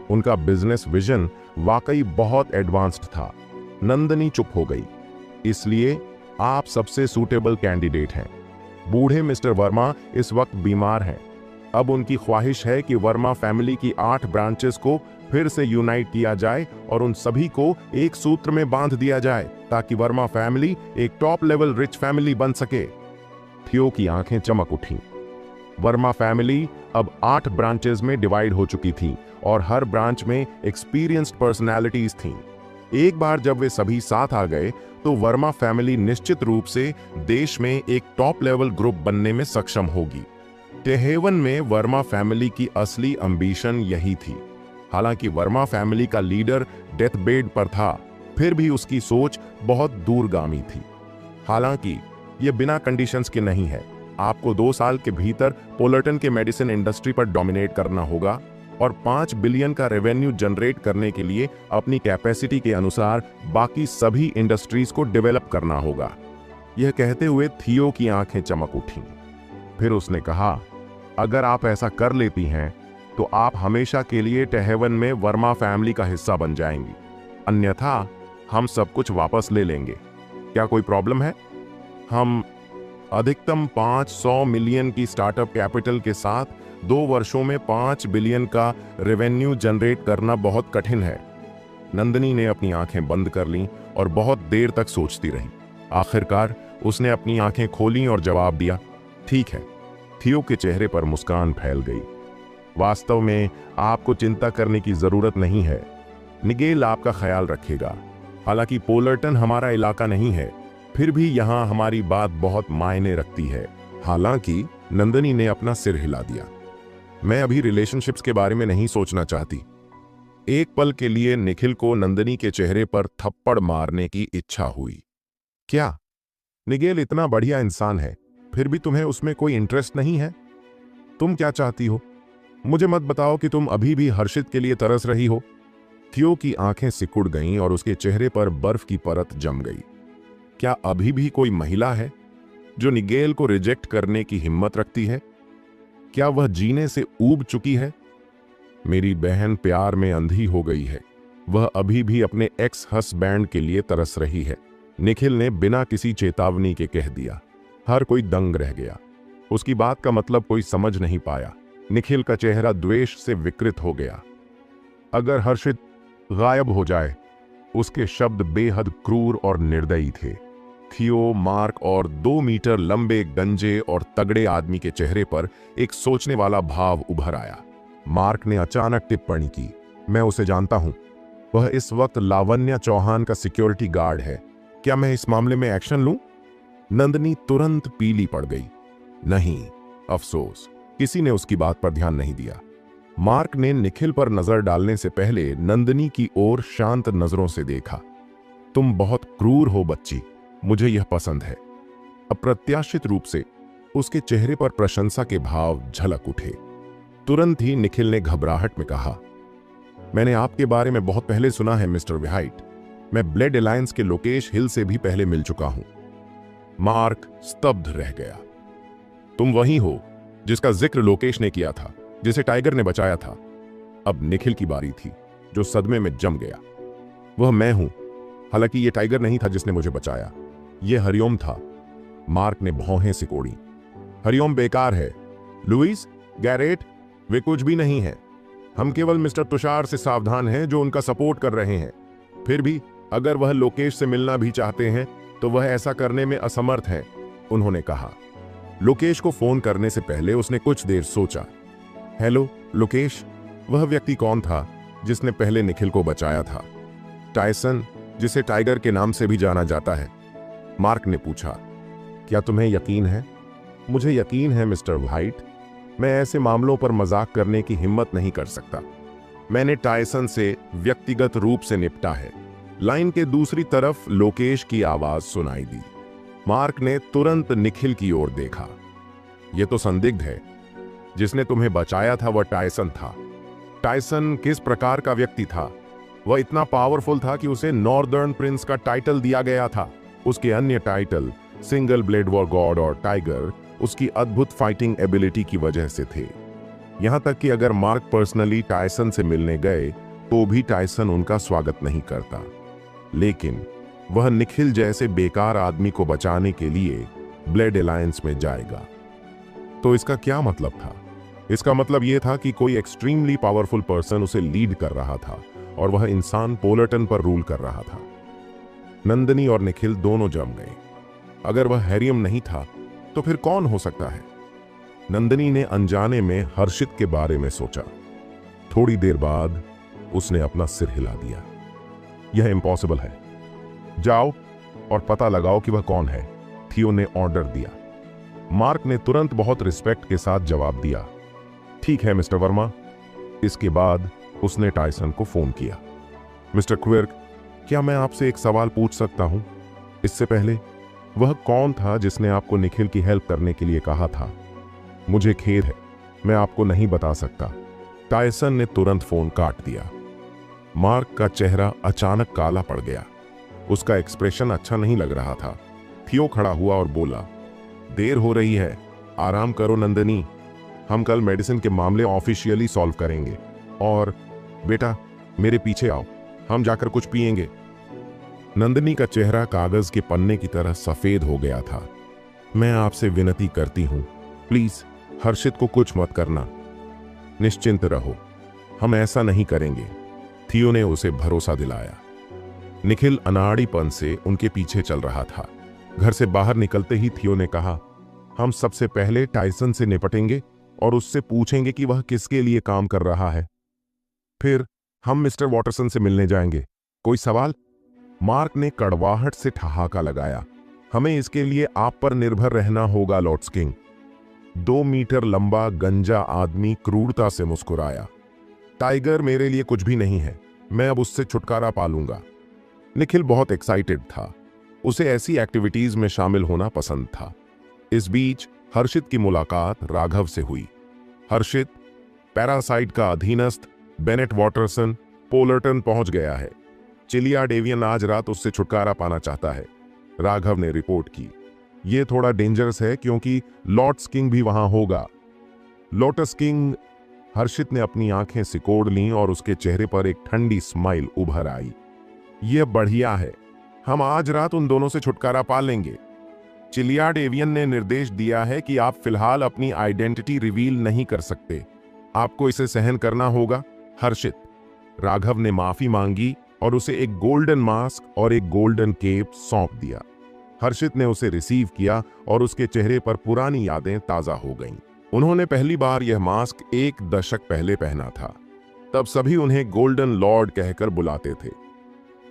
उनका बिजनेस विजन वाकई बहुत एडवांस्ड था। नंदिनी चुप हो गई। इसलिए आप सबसे सूटेबल कैंडिडेट हैं। बूढ़े मिस्टर वर्मा इस वक्त बीमार हैं। अब उनकी ख्वाहिश है कि वर्मा फैमिली की 8 ब्रांचेस को फिर से यूनाइट किया जाए और उन सभी को एक सूत्र में बांध दिया जाए ताकि वर्मा फैमिली एक टॉप लेवल रिच फैमिली बन सके। थियो की आंखें चमक उठीं। वर्मा फैमिली अब 8 ब्रांचेस में डिवाइड हो चुकी थी और हर ब्रांच में एक्सपीरियंस्ड पर्सनैलिटीज थीं। एक बार जब वे सभी साथ आ गए तो वर्मा फैमिली निश्चित रूप से देश में एक टॉप लेवल ग्रुप बनने में सक्षम होगी। टेहेवन में वर्मा फैमिली की असली एंबिशन यही थी। हालांकि वर्मा फैमिली का लीडर डेथ बेड पर था, फिर भी उसकी सोच बहुत दूरगामी थी। हालांकि यह बिना कंडीशंस के नहीं है। आपको 2 साल के भीतर पोलर्टन के मेडिसिन इंडस्ट्री पर डोमिनेट करना होगा और 5 बिलियन का रेवेन्यू जनरेट करने के लिए अपनी कैपेसिटी के अनुसार बाकी सभी इंडस्ट्रीज को डेवलप करना होगा। यह कहते हुए थियो की आंखें चमक उठीं। फिर उसने कहा, अगर आप ऐसा कर लेती हैं तो आप हमेशा के लिए टेहेवन में वर्मा फैमिली का हिस्सा बन जाएंगी। अन्यथा हम सब कुछ वापस ले लेंगे। क्या कोई प्रॉब्लम है? हम अधिकतम 500 मिलियन की स्टार्टअप कैपिटल के साथ 2 वर्षों में 5 बिलियन का रेवेन्यू जनरेट करना बहुत कठिन है। नंदिनी ने अपनी आंखें बंद कर लीं और बहुत देर तक सोचती रही। आखिरकार उसने अपनी आंखें खोलीं और जवाब दिया, ठीक है। थियो के चेहरे पर मुस्कान फैल गई। वास्तव में आपको चिंता करने की जरूरत नहीं है। निगेल आपका ख्याल रखेगा। हालांकि पोलर्टन हमारा इलाका नहीं है, फिर भी यहाँ हमारी बात बहुत मायने रखती है। हालांकि नंदिनी ने अपना सिर हिला दिया। मैं अभी रिलेशनशिप्स के बारे में नहीं सोचना चाहती। एक पल के लिए निखिल को नंदिनी के चेहरे पर थप्पड़ मारने की इच्छा हुई। क्या? निगेल इतना बढ़िया इंसान है, फिर भी तुम्हें उसमें कोई इंटरेस्ट नहीं है? तुम क्या चाहती हो? मुझे मत बताओ कि तुम अभी भी हर्षित के लिए तरस रही हो। थियो की आंखें सिकुड़ गईं और उसके चेहरे पर बर्फ की परत जम गई। क्या अभी भी कोई महिला है जो निगेल को रिजेक्ट करने की हिम्मत रखती है? क्या वह जीने से ऊब चुकी है? मेरी बहन प्यार में अंधी हो गई है। वह अभी भी अपने एक्स हस्बैंड के लिए तरस रही है। निखिल ने बिना किसी चेतावनी के कह दिया। हर कोई दंग रह गया। उसकी बात का मतलब कोई समझ नहीं पाया। निखिल का चेहरा द्वेष से विकृत हो गया। अगर हर्षित गायब हो जाए। उसके शब्द बेहद क्रूर और निर्दयी थे। थियो, मार्क और 2 मीटर लंबे, गंजे और तगड़े आदमी के चेहरे पर एक सोचने वाला भाव उभर आया। मार्क ने अचानक टिप्पणी की, मैं उसे जानता हूं। वह इस वक्त लावण्या चौहान का सिक्योरिटी गार्ड है। क्या मैं इस मामले में एक्शन लूं? नंदिनी तुरंत पीली पड़ गई। नहीं, अफसोस, किसी ने उसकी बात पर ध्यान नहीं दिया। मार्क ने निखिल पर नजर डालने से पहले नंदिनी की ओर शांत नजरों से देखा। तुम बहुत क्रूर हो बच्ची, मुझे यह पसंद है। अप्रत्याशित रूप से उसके चेहरे पर प्रशंसा के भाव झलक उठे। तुरंत ही निखिल ने घबराहट में कहा, मैंने आपके बारे में बहुत पहले सुना है मिस्टर विहाइट। मैं ब्लेड अलायंस के लोकेश हिल से भी पहले मिल चुका हूं। मार्क स्तब्ध रह गया। तुम वही हो जिसका जिक्र लोकेश ने किया था, जिसे टाइगर ने बचाया था। अब निखिल की बारी थी, जो सदमे में जम गया। वह मैं हूं। हालांकि यह टाइगर नहीं था जिसने मुझे बचाया, यह हरिओम था। मार्क ने भौहें सिकोड़ी। हरिओम बेकार है। लुइस, गैरेट, वे कुछ भी नहीं है। हम केवल मिस्टर तुषार से सावधान हैं जो उनका सपोर्ट कर रहे हैं। फिर भी अगर वह लोकेश से मिलना भी चाहते हैं तो वह ऐसा करने में असमर्थ हैं, उन्होंने कहा। लोकेश को फोन करने से पहले उसने कुछ देर सोचा। हेलो लोकेश, वह व्यक्ति कौन था जिसने पहले निखिल को बचाया था? टायसन, जिसे टाइगर के नाम से भी जाना जाता है, मार्क ने पूछा। क्या तुम्हें यकीन है? मुझे यकीन है मिस्टर व्हाइट। मैं ऐसे मामलों पर मजाक करने की हिम्मत नहीं कर सकता। मैंने टायसन से व्यक्तिगत रूप से निपटा है। लाइन के दूसरी तरफ लोकेश की आवाज सुनाई दी। मार्क ने तुरंत निखिल की ओर देखा। यह तो संदिग्ध है। जिसने तुम्हें बचाया था वह टायसन था। टायसन किस प्रकार का व्यक्ति था? वह इतना पावरफुल था कि उसे नॉर्दर्न प्रिंस का टाइटल दिया गया था। उसके अन्य title single blade war God और टाइगर उसकी अद्भुत फाइटिंग एबिलिटी की वजह से थे। यहां तक कि अगर मार्क पर्सनली टायसन से मिलने गए तो भी टायसन उनका स्वागत नहीं करता। लेकिन वह निखिल जैसे बेकार आदमी को बचाने के लिए ब्लेड अलायंस में जाएगा। तो इसका क्या मतलब था? इसका मतलब यह था कि कोई एक्सट्रीमली पावरफुल पर्सन उसे लीड कर रहा था और वह इंसान पोलर्टन पर रूल कर रहा था। नंदिनी और निखिल दोनों जम गए। अगर वह हैरियम नहीं था तो फिर कौन हो सकता है? नंदिनी ने अनजाने में हर्षित के बारे में सोचा। थोड़ी देर बाद उसने अपना सिर हिला दिया। यह इम्पॉसिबल है। जाओ और पता लगाओ कि वह कौन है, थियो ने ऑर्डर दिया। मार्क ने तुरंत बहुत रिस्पेक्ट के साथ जवाब दिया, ठीक है मिस्टर वर्मा। इसके बाद उसने टायसन को फोन किया। मिस्टर क्विर्क, क्या मैं आपसे एक सवाल पूछ सकता हूं? इससे पहले वह कौन था जिसने आपको निखिल की हेल्प करने के लिए कहा था? मुझे खेद है, मैं आपको नहीं बता सकता। टायसन ने तुरंत फोन काट दिया। मार्क का चेहरा अचानक काला पड़ गया। उसका एक्सप्रेशन अच्छा नहीं लग रहा था। थियो खड़ा हुआ और बोला, देर हो रही है, आराम करो नंदिनी। हम कल मेडिसिन के मामले ऑफिशियली सॉल्व करेंगे। और बेटा, मेरे पीछे आओ, हम जाकर कुछ पिएंगे। नंदिनी का चेहरा कागज के पन्ने की तरह सफेद हो गया था। मैं आपसे विनती करती हूं, प्लीज हर्षित को कुछ मत करना। निश्चिंत रहो, हम ऐसा नहीं करेंगे, थियो ने उसे भरोसा दिलाया। निखिल अनाड़ीपन से उनके पीछे चल रहा था। घर से बाहर निकलते ही थियो ने कहा, हम सबसे पहले टायसन से निपटेंगे और उससे पूछेंगे कि वह किसके लिए काम कर रहा है। फिर हम मिस्टर वॉटरसन से मिलने जाएंगे। कोई सवाल? मार्क ने कड़वाहट से ठहाका लगाया। हमें इसके लिए आप पर निर्भर रहना होगा लॉर्ड किंग। 2 मीटर लंबा गंजा आदमी क्रूरता से मुस्कुराया। टाइगर मेरे लिए कुछ भी नहीं है, मैं अब उससे छुटकारा पा लूंगा। निखिल बहुत एक्साइटेड था। उसे ऐसी एक्टिविटीज में शामिल होना पसंद था। इस बीच हर्षित की मुलाकात राघव से हुई। हर्षित पैरासाइट का अधीनस्थ बेनेट वॉटरसन पोलर्टन पहुंच गया है। चिलिया डेवियन आज रात उससे छुटकारा पाना चाहता है, राघव ने रिपोर्ट की। यह थोड़ा डेंजरस है क्योंकि लॉर्ड किंग भी वहां होगा। Lotus king? हर्षित ने अपनी आंखें सिकोड़ लीं और उसके चेहरे पर एक ठंडी स्माइल उभर आई। यह बढ़िया है, हम आज रात उन दोनों से छुटकारा पा लेंगे। चिलिया डेवियन ने निर्देश दिया है कि आप फिलहाल अपनी आइडेंटिटी रिवील नहीं कर सकते। आपको इसे सहन करना होगा। हर्षित, राघव ने माफी मांगी और उसे एक गोल्डन मास्क और एक गोल्डन केप सौंप दिया। हर्षित ने उसे रिसीव किया और उसके चेहरे पर पुरानी यादें ताजा हो गईं। उन्होंने पहली बार यह मास्क 1 दशक पहले पहना था। तब सभी उन्हें गोल्डन लॉर्ड कहकर बुलाते थे।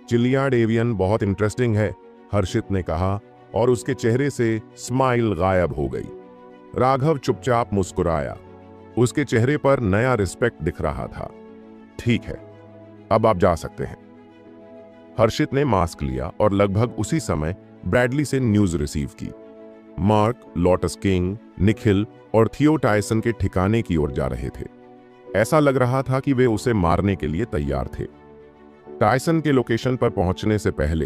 चिलिया डेवियन बहुत इंटरेस्टिंग है, हर्षित ने कहा और उसके चेहरे से स्माइल गायब हो गई। राघव चुपचाप मुस्कुराया। उसके चेहरे पर नया रिस्पेक्ट दिख रहा था। ठीक है, अब आप जा सकते हैं। हर्षित ने मास्क लिया और लगभग उसी समय ब्रैडली से न्यूज रिसीव की। मार्क, लोटस किंग, निखिल और थियो टायसन के ठिकाने की ओर जा रहे थे। ऐसा लग रहा था कि वे उसे मारने के लिए तैयार थे। टायसन के लोकेशन पर पहुंचने से पहले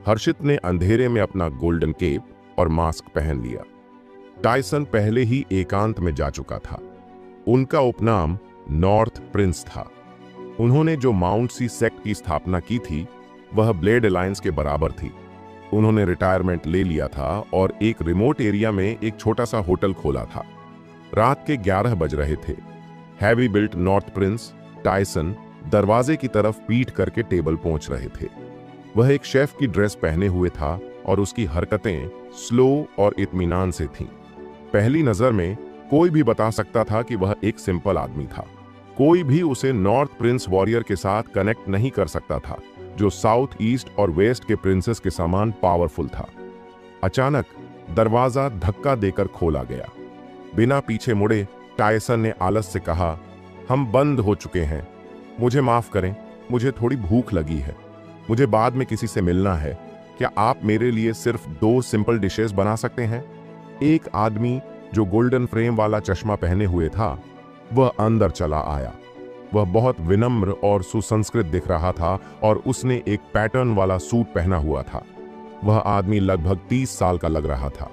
हर्षित ने अंधेरे में अपना गोल्डन केप और मास्क पहन लिया। टायसन पहले ही एकांत में जा चुका था। उनका उपनाम नॉर्थ प्रिंस था। उन्होंने जो माउंट सी सेक्ट की स्थापना की थी वह ब्लेड अलायंस के बराबर थी। उन्होंने रिटायरमेंट ले लिया था और एक रिमोट एरिया में एक छोटा सा होटल खोला था। रात के 11 बज रहे थे। Heavy built north Prince Tyson दरवाजे की तरफ पीठ करके टेबल पहुंच रहे थे। वह एक शेफ की ड्रेस पहने हुए था और उसकी हरकतें स्लो और इत्मीनान से थीं। पहली नजर में कोई भी बता सकता था कि वह एक सिंपल आदमी था। कोई भी उसे नॉर्थ प्रिंस वॉरियर के साथ कनेक्ट नहीं कर सकता था जो साउथ ईस्ट और वेस्ट के प्रिंसेस के समान पावरफुल था। अचानक दरवाजा धक्का देकर खोला गया। बिना पीछे मुड़े टायसन ने आलस से कहा, हम बंद हो चुके हैं, मुझे माफ करें, मुझे थोड़ी भूख लगी है, मुझे बाद में किसी से मिलना है। क्या आप मेरे लिए सिर्फ 2 सिंपल डिशेस बना सकते हैं? एक आदमी जो गोल्डन फ्रेम वाला चश्मा पहने हुए था वह अंदर चला आया। वह बहुत विनम्र और सुसंस्कृत दिख रहा था और उसने एक पैटर्न वाला सूट पहना हुआ था। वह आदमी लगभग 30 साल का लग रहा था।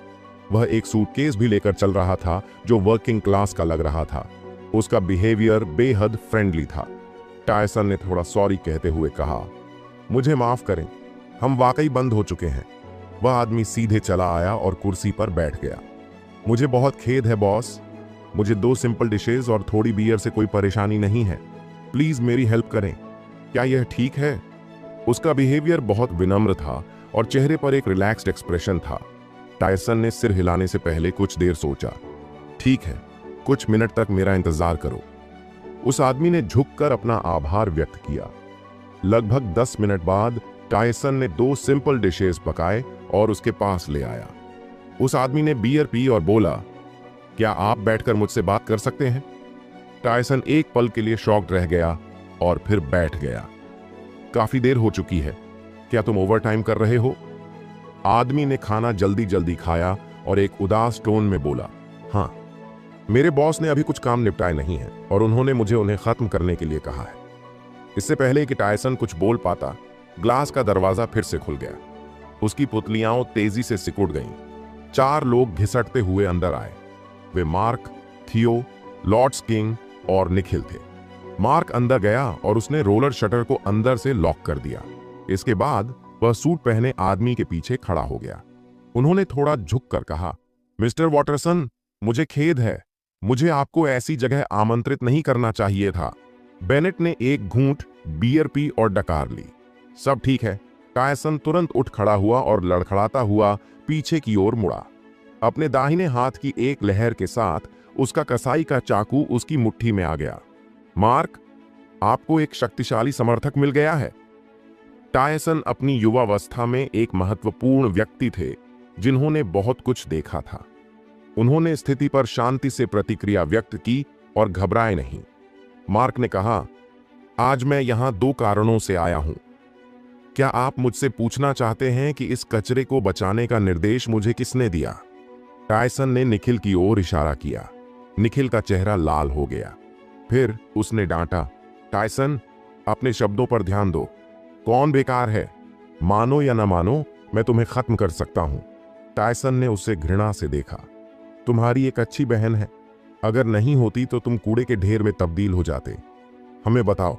वह एक सूटकेस भी लेकर चल रहा था जो वर्किंग क्लास का लग रहा था। उसका बिहेवियर बेहद फ्रेंडली था। टायसन ने थोड़ा सॉरी कहते हुए कहा, मुझे माफ करें, हम वाकई बंद हो चुके हैं। वह आदमी सीधे चला आया और कुर्सी पर बैठ गया। मुझे बहुत खेद है बॉस, मुझे 2 सिंपल डिशेज और थोड़ी बियर से कोई परेशानी नहीं है। प्लीज मेरी हेल्प करें, क्या यह ठीक है? उसका बिहेवियर बहुत विनम्र था और चेहरे पर एक रिलैक्स्ड एक्सप्रेशन था। टायसन ने सिर हिलाने से पहले कुछ देर सोचा। ठीक है, कुछ मिनट तक मेरा इंतजार करो। उस आदमी ने झुककर अपना आभार व्यक्त किया। लगभग 10 मिनट बाद टायसन ने 2 सिंपल डिशेस पकाए और उसके पास ले आया। उस आदमी ने बियर पी और बोला, क्या आप बैठकर मुझसे बात कर सकते हैं? टायसन एक पल के लिए शॉक्ड रह गया और फिर बैठ गया। काफी देर हो चुकी है, क्या तुम ओवरटाइम कर रहे हो? आदमी ने खाना जल्दी जल्दी खाया और एक उदास टोन में बोला, हाँ, मेरे बॉस ने अभी कुछ काम निपटाए नहीं है और उन्होंने मुझे उन्हें खत्म करने के लिए कहा है। इससे पहले कि टायसन कुछ बोल पाता, ग्लास का दरवाजा फिर से खुल गया। उसकी पुतलियां तेजी से सिकुड़ गईं। 4 लोग घिसटते हुए अंदर आए। वे मार्क, थियो, लॉर्ड्स किंग और निखिल थे। मार्क अंदर गया और उसने रोलर शटर को अंदर से लॉक कर दिया। इसके बाद वह सूट पहने आदमी के पीछे खड़ा हो गया। उन्होंने थोड़ा झुककर कहा, मिस्टर वॉटरसन, मुझे खेद है, मुझे आपको ऐसी जगह आमंत्रित नहीं करना चाहिए था। बेनेट ने एक घूंट बियर पी और डकार ली। सब ठीक है। टायसन तुरंत उठ खड़ा हुआ और लड़खड़ाता हुआ पीछे की ओर मुड़ा। अपने दाहिने हाथ की एक लहर के साथ उसका कसाई का चाकू उसकी मुट्ठी में आ गया। मार्क, आपको एक शक्तिशाली समर्थक मिल गया है। टायसन अपनी युवावस्था में एक महत्वपूर्ण व्यक्ति थे जिन्होंने बहुत कुछ देखा था। उन्होंने स्थिति पर शांति से प्रतिक्रिया व्यक्त की और घबराए नहीं। मार्क ने कहा, आज मैं यहां 2 कारणों से आया हूं। क्या आप मुझसे पूछना चाहते हैं कि इस कचरे को बचाने का निर्देश मुझे किसने दिया? टायसन ने निखिल की ओर इशारा किया। निखिल का चेहरा लाल हो गया। फिर उसने डांटा, टायसन, अपने शब्दों पर ध्यान दो। कौन बेकार है? मानो या न मानो, मैं तुम्हें खत्म कर सकता हूं। टायसन ने उसे घृणा से देखा। तुम्हारी एक अच्छी बहन है, अगर नहीं होती तो तुम कूड़े के ढेर में तब्दील हो जाते। हमें बताओ,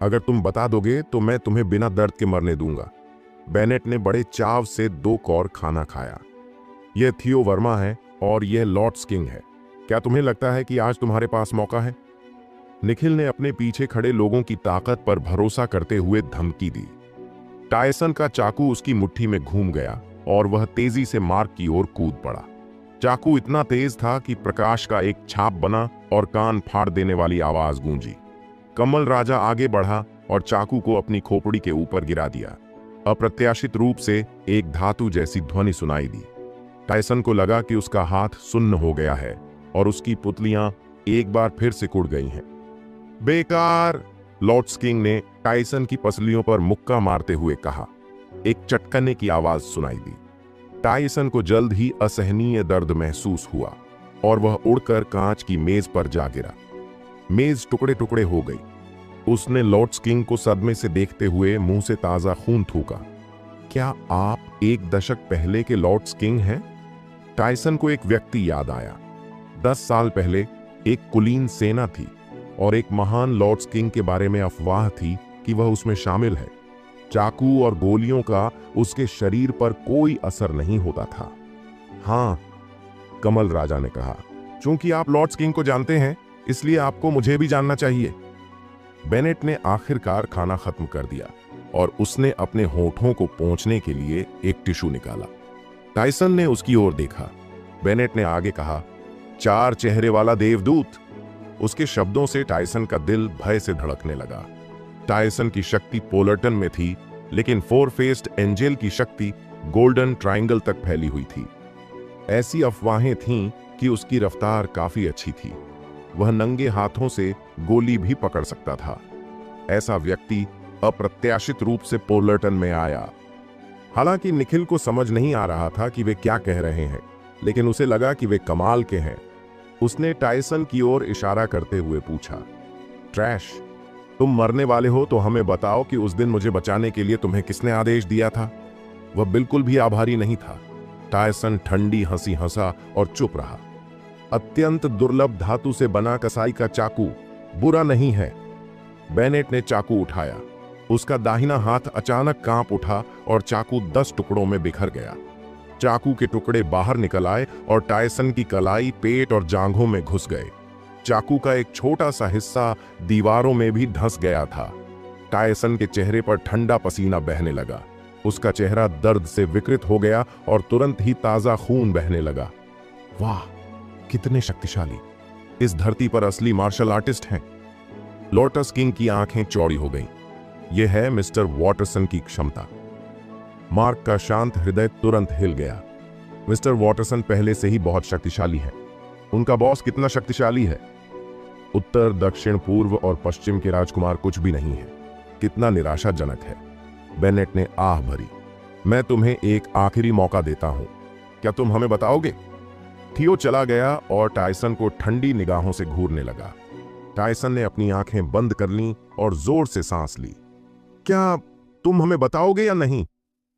अगर तुम बता दोगे तो मैं तुम्हें बिना दर्द के मरने दूंगा। बेनेट ने बड़े चाव से 2 कौर खाना खाया। यह थियो वर्मा है और यह लॉर्ड्स किंग है। क्या तुम्हें लगता है कि आज तुम्हारे पास मौका है? निखिल ने अपने पीछे खड़े लोगों की ताकत पर भरोसा करते हुए धमकी दी। टायसन का चाकू उसकी मुट्ठी में घूम गया और वह तेजी से मार्क की ओर कूद पड़ा। चाकू इतना तेज था कि प्रकाश का एक छाप बना और कान फाड़ देने वाली आवाज गूंजी। कमल राजा आगे बढ़ा और चाकू को अपनी खोपड़ी के ऊपर गिरा दिया। अप्रत्याशित रूप से एक धातु जैसी ध्वनि सुनाई दी। टायसन को लगा कि उसका हाथ सुन्न हो गया है और उसकी पुतलियां एक बार फिर सिकुड़ गई हैं। बेकार, लॉर्ड्स किंग ने टायसन की पसलियों पर मुक्का मारते हुए कहा। एक चटकने की आवाज सुनाई दी। टायसन को जल्द ही असहनीय दर्द महसूस हुआ और वह उड़कर कांच की मेज पर जा गिरा। मेज टुकड़े टुकड़े हो गई। उसने लॉर्ड्स किंग को सदमे से देखते हुए मुंह से ताजा खून थूका। क्या आप 1 दशक पहले के लॉर्ड्स किंग हैं? टायसन को एक व्यक्ति याद आया। 10 साल पहले एक कुलीन सेना थी और एक महान लॉर्ड्स किंग के बारे में अफवाह थी कि वह उसमें शामिल है। चाकू और गोलियों का उसके शरीर पर कोई असर नहीं होता था। हाँ, कमल राजा ने कहा, चूंकि आप लॉर्ड्स किंग को जानते हैं, इसलिए आपको मुझे भी जानना चाहिए। बेनेट ने आखिरकार खाना खत्म कर दिया और उसने अपने होठों को पोंछने के लिए एक टिश्यू निकाला। टायसन ने उसकी ओर देखा। बेनेट ने आगे कहा, 4 चेहरे वाला देवदूत। उसके शब्दों से टायसन का दिल भय से धड़कने लगा। टायसन की शक्ति पोलर्टन में थी, लेकिन 4 फेस्ड एंजल की शक्ति गोल्डन ट्रायंगल तक फैली हुई थी। ऐसी अफवाहें थीं कि उसकी रफ्तार काफी अच्छी थी। वह नंगे हाथों से गोली भी पकड़ सकता था। ऐसा व्यक्ति अप्रत्याशित रूप से पोलर्टन में आया। हालांकि निखिल को समझ नहीं आ रहा था कि वे क्या कह रहे हैं, लेकिन उसे लगा कि वे कमाल के हैं। उसने टायसन की ओर इशारा करते हुए पूछा, ट्रैश, तुम मरने वाले हो तो हमें बताओ कि उस दिन मुझे बचाने के लिए तुम्हें किसने आदेश दिया था। वह बिल्कुल भी आभारी नहीं था। टायसन ठंडी हंसी हंसा और चुप रहा। अत्यंत दुर्लभ धातु से बना कसाई का चाकू बुरा नहीं है। बेनेट ने चाकू उठाया। उसका दाहिना हाथ अचानक कांप उठा और चाकू 10 टुकड़ों में बिखर गया। चाकू के टुकड़े बाहर निकल आए और टायसन की कलाई, पेट और जांघों में घुस गए। चाकू का एक छोटा सा हिस्सा दीवारों में भी धंस गया था। टायसन के चेहरे पर ठंडा पसीना बहने लगा। उसका चेहरा दर्द से विकृत हो गया और तुरंत ही ताजा खून बहने लगा। वाह, कितने शक्तिशाली! इस धरती पर असली मार्शल आर्टिस्ट हैं। लोटस किंग की आंखें चौड़ी हो गईं। यह है मिस्टर वॉटरसन की क्षमता। मार्क का शांत हृदय तुरंत हिल गया। मिस्टर वॉटरसन पहले से ही बहुत शक्तिशाली है। उनका बॉस कितना शक्तिशाली है? उत्तर, दक्षिण, पूर्व और पश्चिम के राजकुमार कुछ भी नहीं है। कितना निराशाजनक है। बेनेट ने आह भरी। मैं तुम्हें एक आखिरी मौका देता हूं, क्या तुम हमें बताओगे? थियो चला गया और टायसन को ठंडी निगाहों से घूरने लगा। टायसन ने अपनी आंखें बंद कर लीं और जोर से सांस ली। क्या तुम हमें बताओगे या नहीं?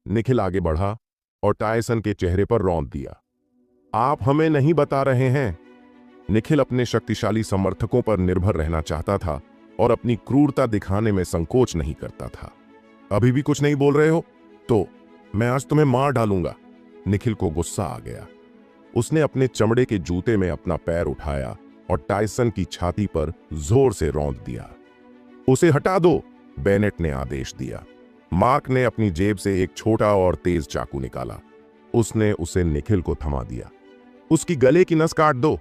निखिल आगे बढ़ा और टायसन के चेहरे पर रौंद दिया। आप हमें नहीं बता रहे हैं। निखिल अपने शक्तिशाली समर्थकों पर निर्भर रहना चाहता था और अपनी क्रूरता दिखाने में संकोच नहीं करता था। अभी भी कुछ नहीं बोल रहे हो? तो मैं आज तुम्हें मार डालूंगा। निखिल को गुस्सा आ गया। उसने अपने चमड़े के जूते में अपना पैर उठाया और टायसन की छाती पर जोर से रौंद दिया। उसे हटा दो, बेनेट ने आदेश दिया। मार्क ने अपनी जेब से एक छोटा और तेज चाकू निकाला। उसने उसे निखिल को थमा दिया। उसकी गले की नस काट दो।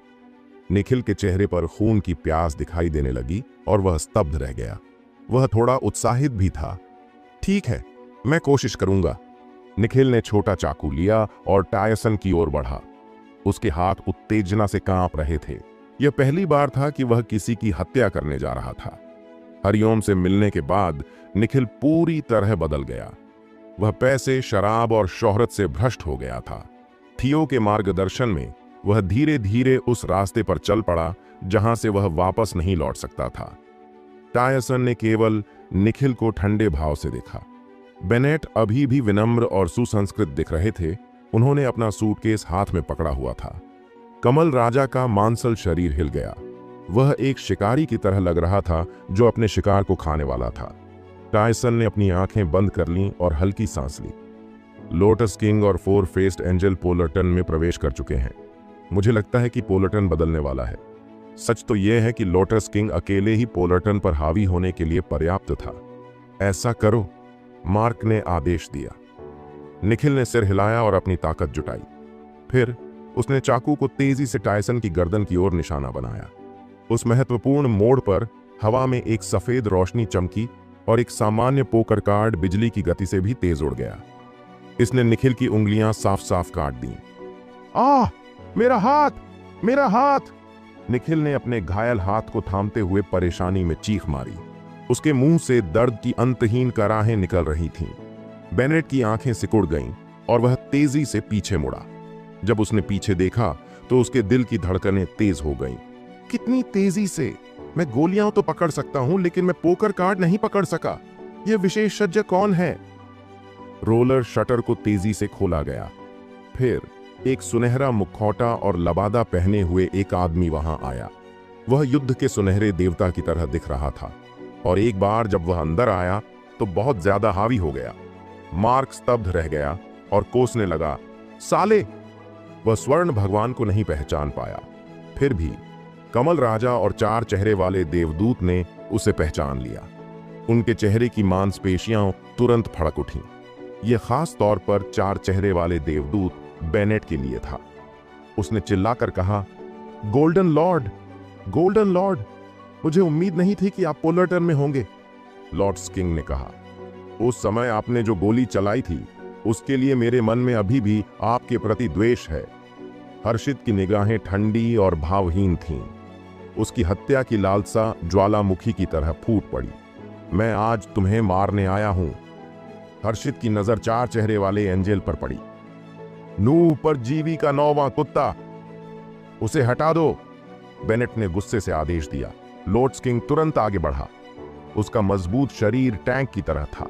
निखिल के चेहरे पर खून की प्यास दिखाई देने लगी और वह स्तब्ध रह गया। वह थोड़ा उत्साहित भी था। ठीक है, मैं कोशिश करूंगा। निखिल ने छोटा चाकू लिया और टायसन की ओर बढ़ा। उसके हाथ उत्तेजना से कांप रहे थे। यह पहली बार था कि वह किसी की हत्या करने जा रहा था। हरिओम से मिलने के बाद निखिल पूरी तरह बदल गया। वह पैसे, शराब और शोहरत से भ्रष्ट हो गया था। थियो के मार्गदर्शन में वह धीरे धीरे उस रास्ते पर चल पड़ा जहां से वह वापस नहीं लौट सकता था। टायसन ने केवल निखिल को ठंडे भाव से देखा। बेनेट अभी भी विनम्र और सुसंस्कृत दिख रहे थे। उन्होंने अपना सूटकेस हाथ में पकड़ा हुआ था। कमल राजा का मांसल शरीर हिल गया। वह एक शिकारी की तरह लग रहा था जो अपने शिकार को खाने वाला था। टायसन ने अपनी आंखें बंद कर लीं और हल्की सांस ली। लोटस किंग और 4 फेस्ड एंजल पोलरटन में प्रवेश कर चुके हैं। मुझे लगता है कि पोलरटन बदलने वाला है। सच तो यह है कि लोटस किंग अकेले ही पोलरटन पर हावी होने के लिए पर्याप्त था। ऐसा करो, मार्क ने आदेश दिया। निखिल ने सिर हिलाया और अपनी ताकत जुटाई। फिर उसने चाकू को तेजी से टायसन की गर्दन की ओर निशाना बनाया। उस महत्वपूर्ण मोड़ पर हवा में एक सफेद रोशनी चमकी और एक सामान्य पोकर कार्ड बिजली की गति से भी तेज उड़ गया। इसने निखिल की उंगलियां साफ साफ काट दी। आह, मेरा हाथ, मेरा हाथ! निखिल ने अपने घायल हाथ को थामते हुए परेशानी में चीख मारी। उसके मुंह से दर्द की अंतहीन कराहें निकल रही थीं। बेनेट की आंखें सिकुड़ गईं और वह तेजी से पीछे मुड़ा। जब उसने पीछे देखा तो उसके दिल की धड़कनें तेज हो गईं। कितनी तेजी से! मैं गोलियां तो पकड़ सकता हूं, लेकिन मैं पोकर कार्ड नहीं पकड़ सका। यह विशेषज्ञ कौन है? रोलर शटर को तेजी से खोला गया। फिर एक सुनहरा मुखौटा और लबादा पहने हुए एक आदमी वहां आया। वह युद्ध के सुनहरे देवता की तरह दिख रहा था और एक बार जब वह अंदर आया तो बहुत ज्यादा हावी हो गया। मार्क स्तब्ध रह गया और कोसने लगा, साले! वह स्वर्ण भगवान को नहीं पहचान पाया। फिर भी कमल राजा और 4 चेहरे वाले देवदूत ने उसे पहचान लिया। उनके चेहरे की मांसपेशियां तुरंत फड़क उठीं। यह खास तौर पर 4 चेहरे वाले देवदूत बेनेट के लिए था। उसने चिल्लाकर कहा, गोल्डन लॉर्ड, गोल्डन लॉर्ड! मुझे उम्मीद नहीं थी कि आप पोलरटन में होंगे। लॉर्ड किंग ने कहा, उस समय आपने जो गोली चलाई थी उसके लिए मेरे मन में अभी भी आपके प्रति द्वेष है। हर्षित की निगाहें ठंडी और भावहीन थीं। उसकी हत्या की लालसा ज्वालामुखी की तरह फूट पड़ी। मैं आज तुम्हें मारने आया हूं। हर्षित की नजर 4 चेहरे वाले एंजेल पर पड़ी। नूह पर जीवी का 9वां कुत्ता, उसे हटा दो, बेनेट ने गुस्से से आदेश दिया। लॉर्ड किंग तुरंत आगे बढ़ा। उसका मजबूत शरीर टैंक की तरह था।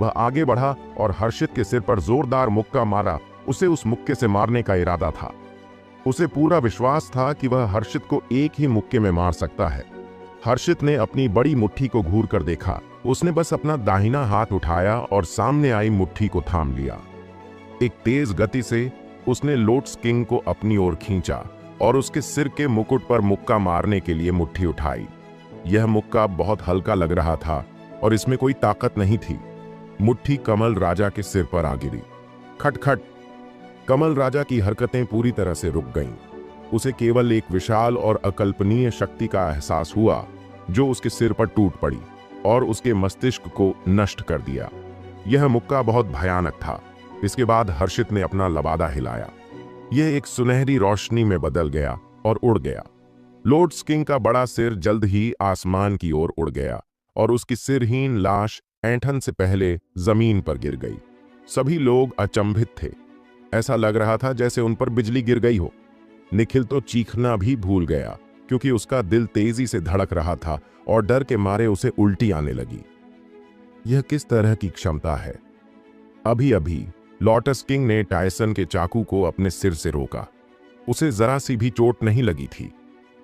वह आगे बढ़ा और हर्षित के सिर पर जोरदार मुक्का मारा। उसे उस मुक्के से मारने का इरादा था। उसे पूरा विश्वास था कि वह हर्षित को एक ही मुक्के में मार सकता है। हर्षित ने अपनी बड़ी मुट्ठी को घूर कर देखा। उसने बस अपना दाहिना हाथ उठाया और सामने आई मुट्ठी को थाम लिया। एक तेज गति से उसने लोटस किंग को अपनी ओर खींचा और उसके सिर के मुकुट पर मुक्का मारने के लिए मुट्ठी उठाई। यह मुक्का बहुत हल्का लग रहा था और इसमें कोई ताकत नहीं थी। मुट्ठी कमल राजा के सिर पर आ गिरी। खटखट। कमल राजा की हरकतें पूरी तरह से रुक गईं। उसे केवल एक विशाल और अकल्पनीय शक्ति का एहसास हुआ जो उसके सिर पर टूट पड़ी और उसके मस्तिष्क को नष्ट कर दिया। यह मुक्का बहुत भयानक था। इसके बाद हर्षित ने अपना लबादा हिलाया। यह एक सुनहरी रोशनी में बदल गया और उड़ गया। लोटस किंग का बड़ा सिर जल्द ही आसमान की ओर उड़ गया और उसकी सिरहीन लाश ऐंठन से पहले जमीन पर गिर गई। सभी लोग अचंभित थे। ऐसा लग रहा था जैसे उन पर बिजली गिर गई हो। निखिल तो चीखना भी भूल गया क्योंकि उसका दिल तेजी से धड़क रहा था और डर के मारे उसे उल्टी आने लगी। यह किस तरह की क्षमता है? अभी अभी लोटस किंग ने टायसन के चाकू को अपने सिर से रोका। उसे जरा सी भी चोट नहीं लगी थी।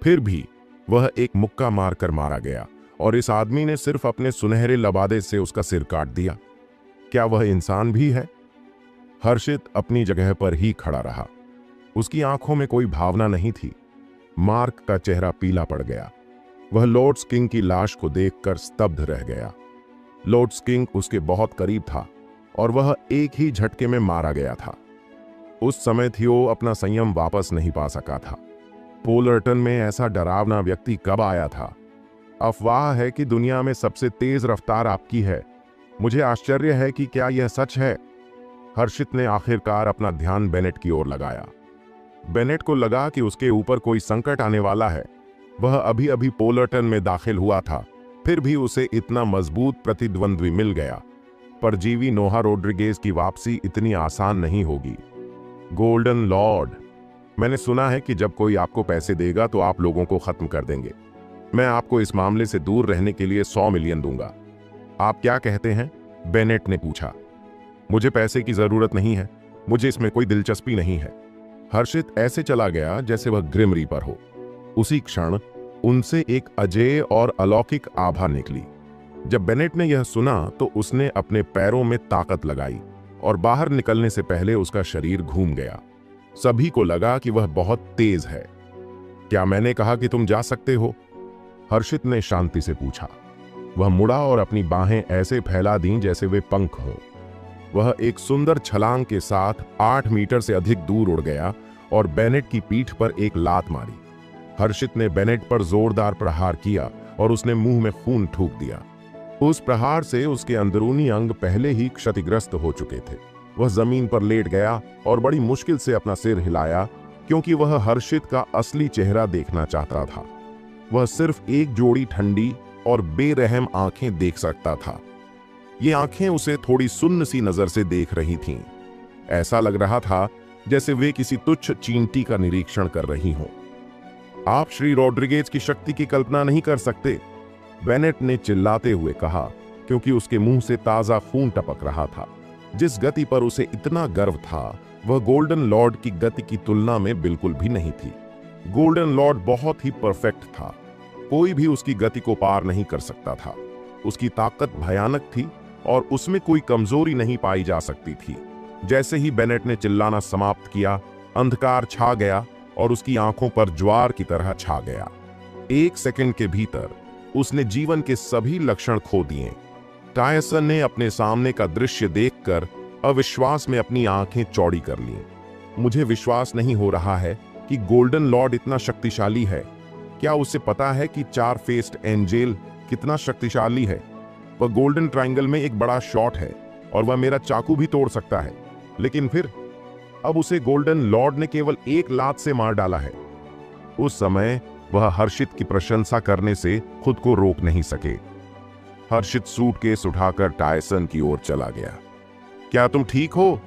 फिर भी वह एक मुक्का मारकर मारा गया और इस आदमी ने सिर्फ अपने सुनहरे लबादे से उसका सिर काट दिया। क्या वह इंसान भी है? हर्षित अपनी जगह पर ही खड़ा रहा। उसकी आंखों में कोई भावना नहीं थी। मार्क का चेहरा पीला पड़ गया। वह लोटस किंग की लाश को देखकर स्तब्ध रह गया। लोटस किंग उसके बहुत करीब था और वह एक ही झटके में मारा गया था। उस समय थियो अपना संयम वापस नहीं पा सका था। पोलर्टन में ऐसा डरावना व्यक्ति कब आया था? अफवाह है कि दुनिया में सबसे तेज रफ्तार आपकी है। मुझे आश्चर्य है कि क्या यह सच है? हर्षित ने आखिरकार अपना ध्यान बेनेट की ओर लगाया। बेनेट को लगा कि उसके ऊपर कोई संकट आने वाला है। वह अभी अभी पोलर्टन में दाखिल हुआ था, फिर भी उसे इतना मजबूत प्रतिद्वंद्वी मिल गया। परजीवी नोहा रोड्रिगेज की वापसी इतनी आसान नहीं होगी। गोल्डन लॉर्ड, मैंने सुना है कि जब कोई आपको पैसे देगा तो आप लोगों को खत्म कर देंगे। मैं आपको इस मामले से दूर रहने के लिए 100 मिलियन दूंगा। आप क्या कहते हैं? बेनेट ने पूछा। मुझे पैसे की जरूरत नहीं है। मुझे इसमें कोई दिलचस्पी नहीं है। हर्षित ऐसे चला गया जैसे वह ग्रिम रीपर हो। उसी क्षण उनसे एक अजेय और अलौकिक आभा निकली। जब बेनेट ने यह सुना तो उसने अपने पैरों में ताकत लगाई और बाहर निकलने से पहले उसका शरीर घूम गया। सभी को लगा कि वह बहुत तेज है। क्या मैंने कहा कि तुम जा सकते हो? हर्षित ने शांति से पूछा। वह मुड़ा और अपनी बाहें ऐसे फैला दीं जैसे वे पंख हों। वह एक सुंदर छलांग के साथ 8 मीटर से अधिक दूर उड़ गया और बेनेट की पीठ पर एक लात मारी। हर्षित ने बेनेट पर जोरदार प्रहार किया और उसने मुंह में खून थूक दिया। उस प्रहार से उसके अंदरूनी अंग पहले ही क्षतिग्रस्त हो चुके थे। वह जमीन पर लेट गया और बड़ी मुश्किल से अपना सिर हिलाया क्योंकि वह हर्षित का असली चेहरा देखना चाहता था। वह सिर्फ एक जोड़ी ठंडी और बेरहम आंखें देख सकता था। ये आंखें उसे थोड़ी सुन्न सी नजर से देख रही थीं। ऐसा लग रहा था जैसे वे किसी तुच्छ चींटी का निरीक्षण कर रही हों। आप श्री रॉड्रिगेज की शक्ति की कल्पना नहीं कर सकते, बेनेट ने चिल्लाते हुए कहा, क्योंकि उसके मुंह से ताजा खून टपक रहा था। जिस गति पर उसे इतना गर्व था वह गोल्डन लॉर्ड की गति की तुलना में बिल्कुल भी नहीं थी। गोल्डन लॉर्ड बहुत ही परफेक्ट था। कोई भी उसकी गति को पार नहीं कर सकता था। उसकी ताकत भयानक थी और उसमें कोई कमजोरी नहीं पाई जा सकती थी। जैसे ही बेनेट ने चिल्लाना समाप्त किया, अंधकार छा गया और उसकी आंखों पर ज्वार की तरह छा गया। 1 सेकंड के भीतर उसने जीवन के सभी लक्षण खो दिए। टायसन ने अपने सामने का दृश्य देखकर अविश्वास में अपनी आंखें चौड़ी कर लीं। मुझे विश्वास नहीं हो रहा है कि गोल्डन लॉर्ड इतना शक्तिशाली है। क्या उसे पता है कि 4 फेस्ड एंजेल कितना शक्तिशाली है? वह गोल्डन ट्रायंगल में एक बड़ा शॉट है और वह मेरा चाकू भी तोड़ सकता है। लेकिन फिर अब उसे गोल्डन लॉर्ड ने केवल 1 लात से मार डाला है। उस समय वह हर्षित की प्रशंसा करने से खुद को रोक नहीं सके। हर्षित सूटकेस उठाकर टायसन की ओर चला गया। क्या तुम ठीक हो?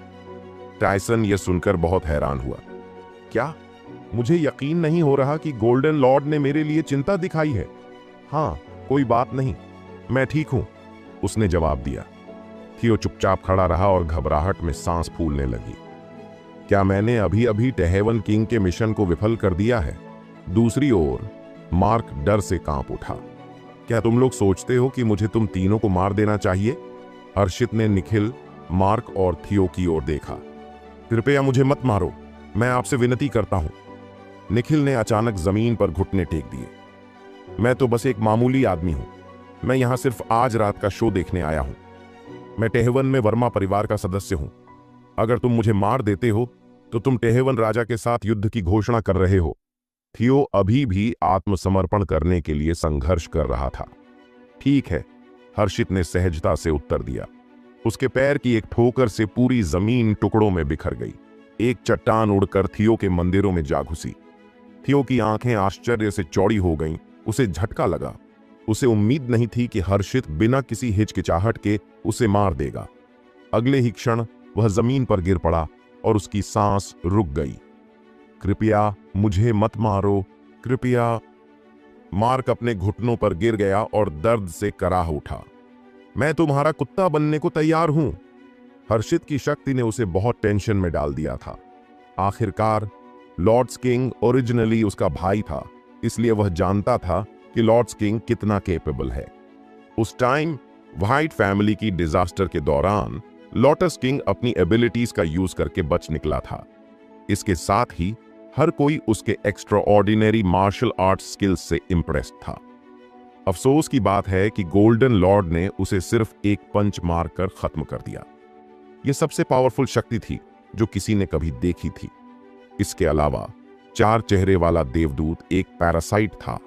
टायसन यह सुनकर बहुत हैरान हुआ। क्या? मुझे यकीन नहीं हो रहा कि गोल्डन लॉर्ड ने मेरे लिए चिंता दिखाई है। हाँ, कोई बात नहीं, मैं ठीक हूं, उसने जवाब दिया। थियो चुपचाप खड़ा रहा और घबराहट में सांस फूलने लगी। क्या मैंने अभी अभी टेहेवन किंग के मिशन को विफल कर दिया है? दूसरी ओर मार्क डर से कांप उठा। क्या तुम लोग सोचते हो कि मुझे तुम तीनों को मार देना चाहिए? हर्षित ने निखिल, मार्क और थियो की ओर देखा। कृपया मुझे मत मारो, मैं आपसे विनती करता हूं। निखिल ने अचानक जमीन पर घुटने टेक दिए। मैं तो बस एक मामूली आदमी हूं, मैं यहां सिर्फ आज रात का शो देखने आया हूं। मैं टेहेवन में वर्मा परिवार का सदस्य हूं। अगर तुम मुझे मार देते हो तो तुम टेहेवन राजा के साथ युद्ध की घोषणा कर रहे हो। थियो अभी भी आत्मसमर्पण करने के लिए संघर्ष कर रहा था। ठीक है, हर्षित ने सहजता से उत्तर दिया। उसके पैर की एक ठोकर से पूरी जमीन टुकड़ों में बिखर गई। एक चट्टान उड़कर थियो के मंदिरों में जा घुसी। थियो की आंखें आश्चर्य से चौड़ी हो गईं। उसे झटका लगा। उसे उम्मीद नहीं थी कि हर्षित बिना किसी हिचकिचाहट के उसे मार देगा। अगले ही क्षण वह जमीन पर गिर पड़ा और उसकी सांस रुक गई। कृपया मुझे मत मारो, कृपया। मार्क अपने घुटनों पर गिर गया और दर्द से कराह उठा। मैं तुम्हारा कुत्ता बनने को तैयार हूं। हर्षित की शक्ति ने उसे बहुत टेंशन में डाल दिया था। आखिरकार लॉर्ड्स किंग ओरिजिनली उसका भाई था, इसलिए वह जानता था कि लॉर्ड्स किंग कितना कैपेबल है। उस टाइम व्हाइट फैमिली की डिजास्टर के दौरान लोटस किंग अपनी एबिलिटीज का यूज करके बच निकला था। इसके साथ ही हर कोई उसके एक्स्ट्राऑर्डिनरी मार्शल आर्ट्स स्किल्स से इंप्रेस्ड था। अफसोस की बात है कि गोल्डन लॉर्ड ने उसे सिर्फ एक पंच मारकर खत्म कर दिया। यह सबसे पावरफुल शक्ति थी जो किसी ने कभी देखी थी। इसके अलावा 4 चेहरे वाला देवदूत एक पैरासाइट था,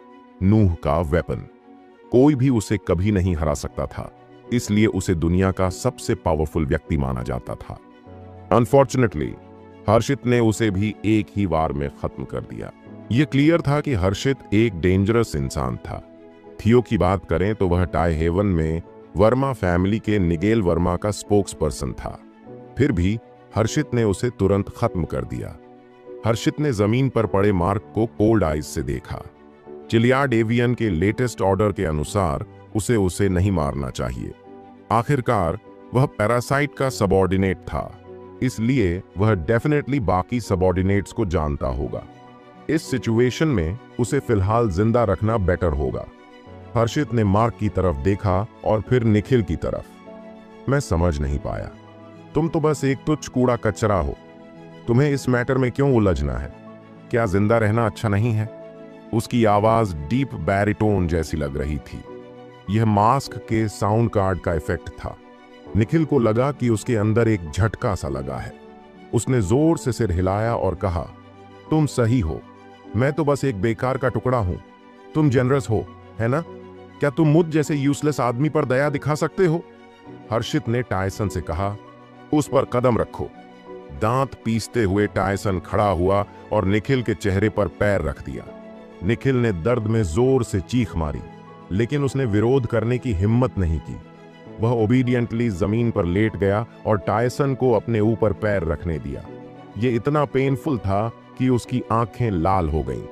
नूह का वेपन। कोई भी उसे कभी नहीं हरा सकता था, इसलिए उसे दुनिया का सबसे पावरफुल व्यक्ति माना जाता था। अनफॉर्चुनेटली हर्षित ने उसे भी एक ही वार में खत्म कर दिया। यह क्लियर था कि हर्षित एक डेंजरस इंसान था। थियो की बात करें तो वह टाइहेवन में वर्मा फैमिली के निगेल वर्मा का स्पोक्स पर्सन था। फिर भी हर्षित ने उसे तुरंत खत्म कर दिया। हर्षित ने जमीन पर पड़े मार्क को कोल्ड आइज से देखा। चिलियार्ड एवियन के लेटेस्ट ऑर्डर के अनुसार उसे नहीं मारना चाहिए। आखिरकार वह पैरासाइट का सबऑर्डिनेट था, इसलिए वह डेफिनेटली बाकी सबऑर्डिनेट्स को जानता होगा। इस सिचुएशन में उसे फिलहाल जिंदा रखना बेटर होगा। हर्षित ने मार्क की तरफ देखा और फिर निखिल की तरफ। मैं समझ नहीं पाया, तुम तो बस एक तुच्छ कूड़ा कचरा हो। तुम्हें इस मैटर में क्यों उलझना है? क्या जिंदा रहना अच्छा नहीं है? उसकी आवाज डीप बैरिटोन जैसी लग रही थी। यह मास्क के साउंड कार्ड का इफेक्ट था। निखिल को लगा कि उसके अंदर एक झटका सा लगा है। उसने जोर से सिर हिलाया और कहा, तुम सही हो, मैं तो बस एक बेकार का टुकड़ा हूं। तुम जेनरस हो, है ना? क्या तुम मुझ जैसे यूजलेस आदमी पर दया दिखा सकते हो? हर्षित ने टायसन से कहा, उस पर कदम रखो। दांत पीसते हुए टायसन खड़ा हुआ और निखिल के चेहरे पर पैर रख दिया। निखिल ने दर्द में जोर से चीख मारी, लेकिन उसने विरोध करने की हिम्मत नहीं की। वह ओबीडियंटली जमीन पर लेट गया और टायसन को अपने ऊपर पैर रखने दिया। यह इतना पेनफुल था कि उसकी आंखें लाल हो गईं।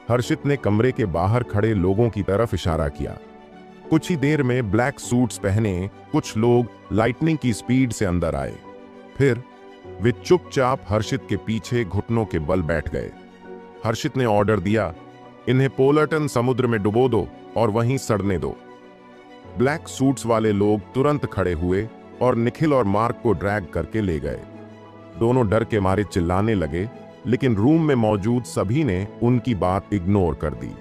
हर्षित ने कमरे के बाहर खड़े लोगों की तरफ इशारा किया। कुछ ही देर में ब्लैक सूट्स पहने कुछ लोग लाइटनिंग की स्पीड से अंदर आए। फिर वे चुपचाप हर्षित के पीछे घुटनों के बल बैठ गए। हर्षित ने ऑर्डर दिया, इन्हें पोलर्टन समुद्र में डुबो दो और वहीं सड़ने दो। ब्लैक सूट्स वाले लोग तुरंत खड़े हुए और निखिल और मार्क को ड्रैग करके ले गए। दोनों डर के मारे चिल्लाने लगे, लेकिन रूम में मौजूद सभी ने उनकी बात इग्नोर कर दी।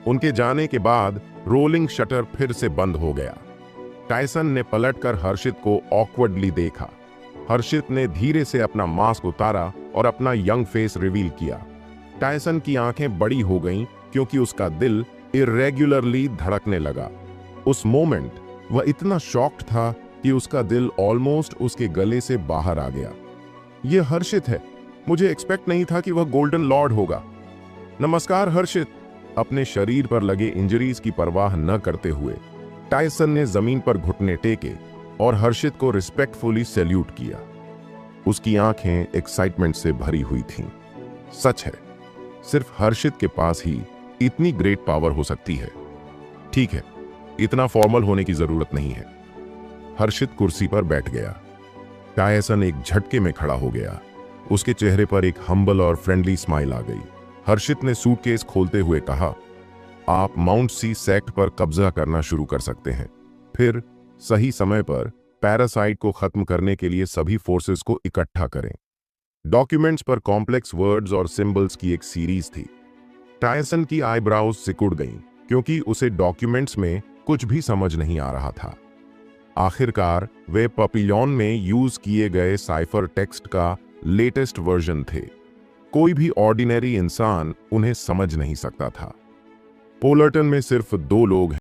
उनके जाने के बाद रोलिंग शटर फिर से बंद हो गया। टायसन ने पलटकर हर्षित को ऑकवर्डली देखा। हर्षित ने धीरे से अपना मास्क उतारा और अपना यंग फेस रिवील किया। टायसन की आंखें बड़ी हो गईं क्योंकि उसका दिल इरेगुलरली धड़कने लगा। उस मोमेंट वह इतना शॉक्ड था कि उसका दिल ऑलमोस्ट उसके गले से बाहर आ गया। यह हर्षित है, मुझे एक्सपेक्ट नहीं था कि वह गोल्डन लॉर्ड होगा। नमस्कार हर्षित। अपने शरीर पर लगे इंजरीज की परवाह न करते हुए टायसन ने जमीन पर घुटने टेके और हर्षित को रिस्पेक्टफुली सैल्यूट किया। उसकी आंखें एक्साइटमेंट से भरी हुई थीं। सच है, सिर्फ हर्षित के पास ही इतनी ग्रेट पावर हो सकती है। ठीक है, इतना फॉर्मल होने की जरूरत नहीं है। हर्षित कुर्सी पर बैठ गया। टायसन एक झटके में खड़ा हो गया। उसके चेहरे पर एक हम्बल और फ्रेंडली स्माइल आ गई। हर्षित ने सूटकेस खोलते हुए कहा, आप माउंट सी सेक्ट पर कब्जा करना शुरू कर सकते हैं। फिर सही समय पर पैरासाइट को खत्म करने के लिए सभी फोर्सेस को इकट्ठा करें। डॉक्यूमेंट्स पर कॉम्प्लेक्स वर्ड्स और सिंबल्स की एक सीरीज थी। टायसन की आईब्राउज सिकुड़ गईं क्योंकि उसे डॉक्यूमेंट्स में कुछ भी समझ नहीं आ रहा था। आखिरकार वे पपिलॉन में यूज किए गए साइफर टेक्स्ट का लेटेस्ट वर्जन थे। कोई भी ऑर्डिनरी इंसान उन्हें समझ नहीं सकता था। पोलर्टन में सिर्फ 2 लोग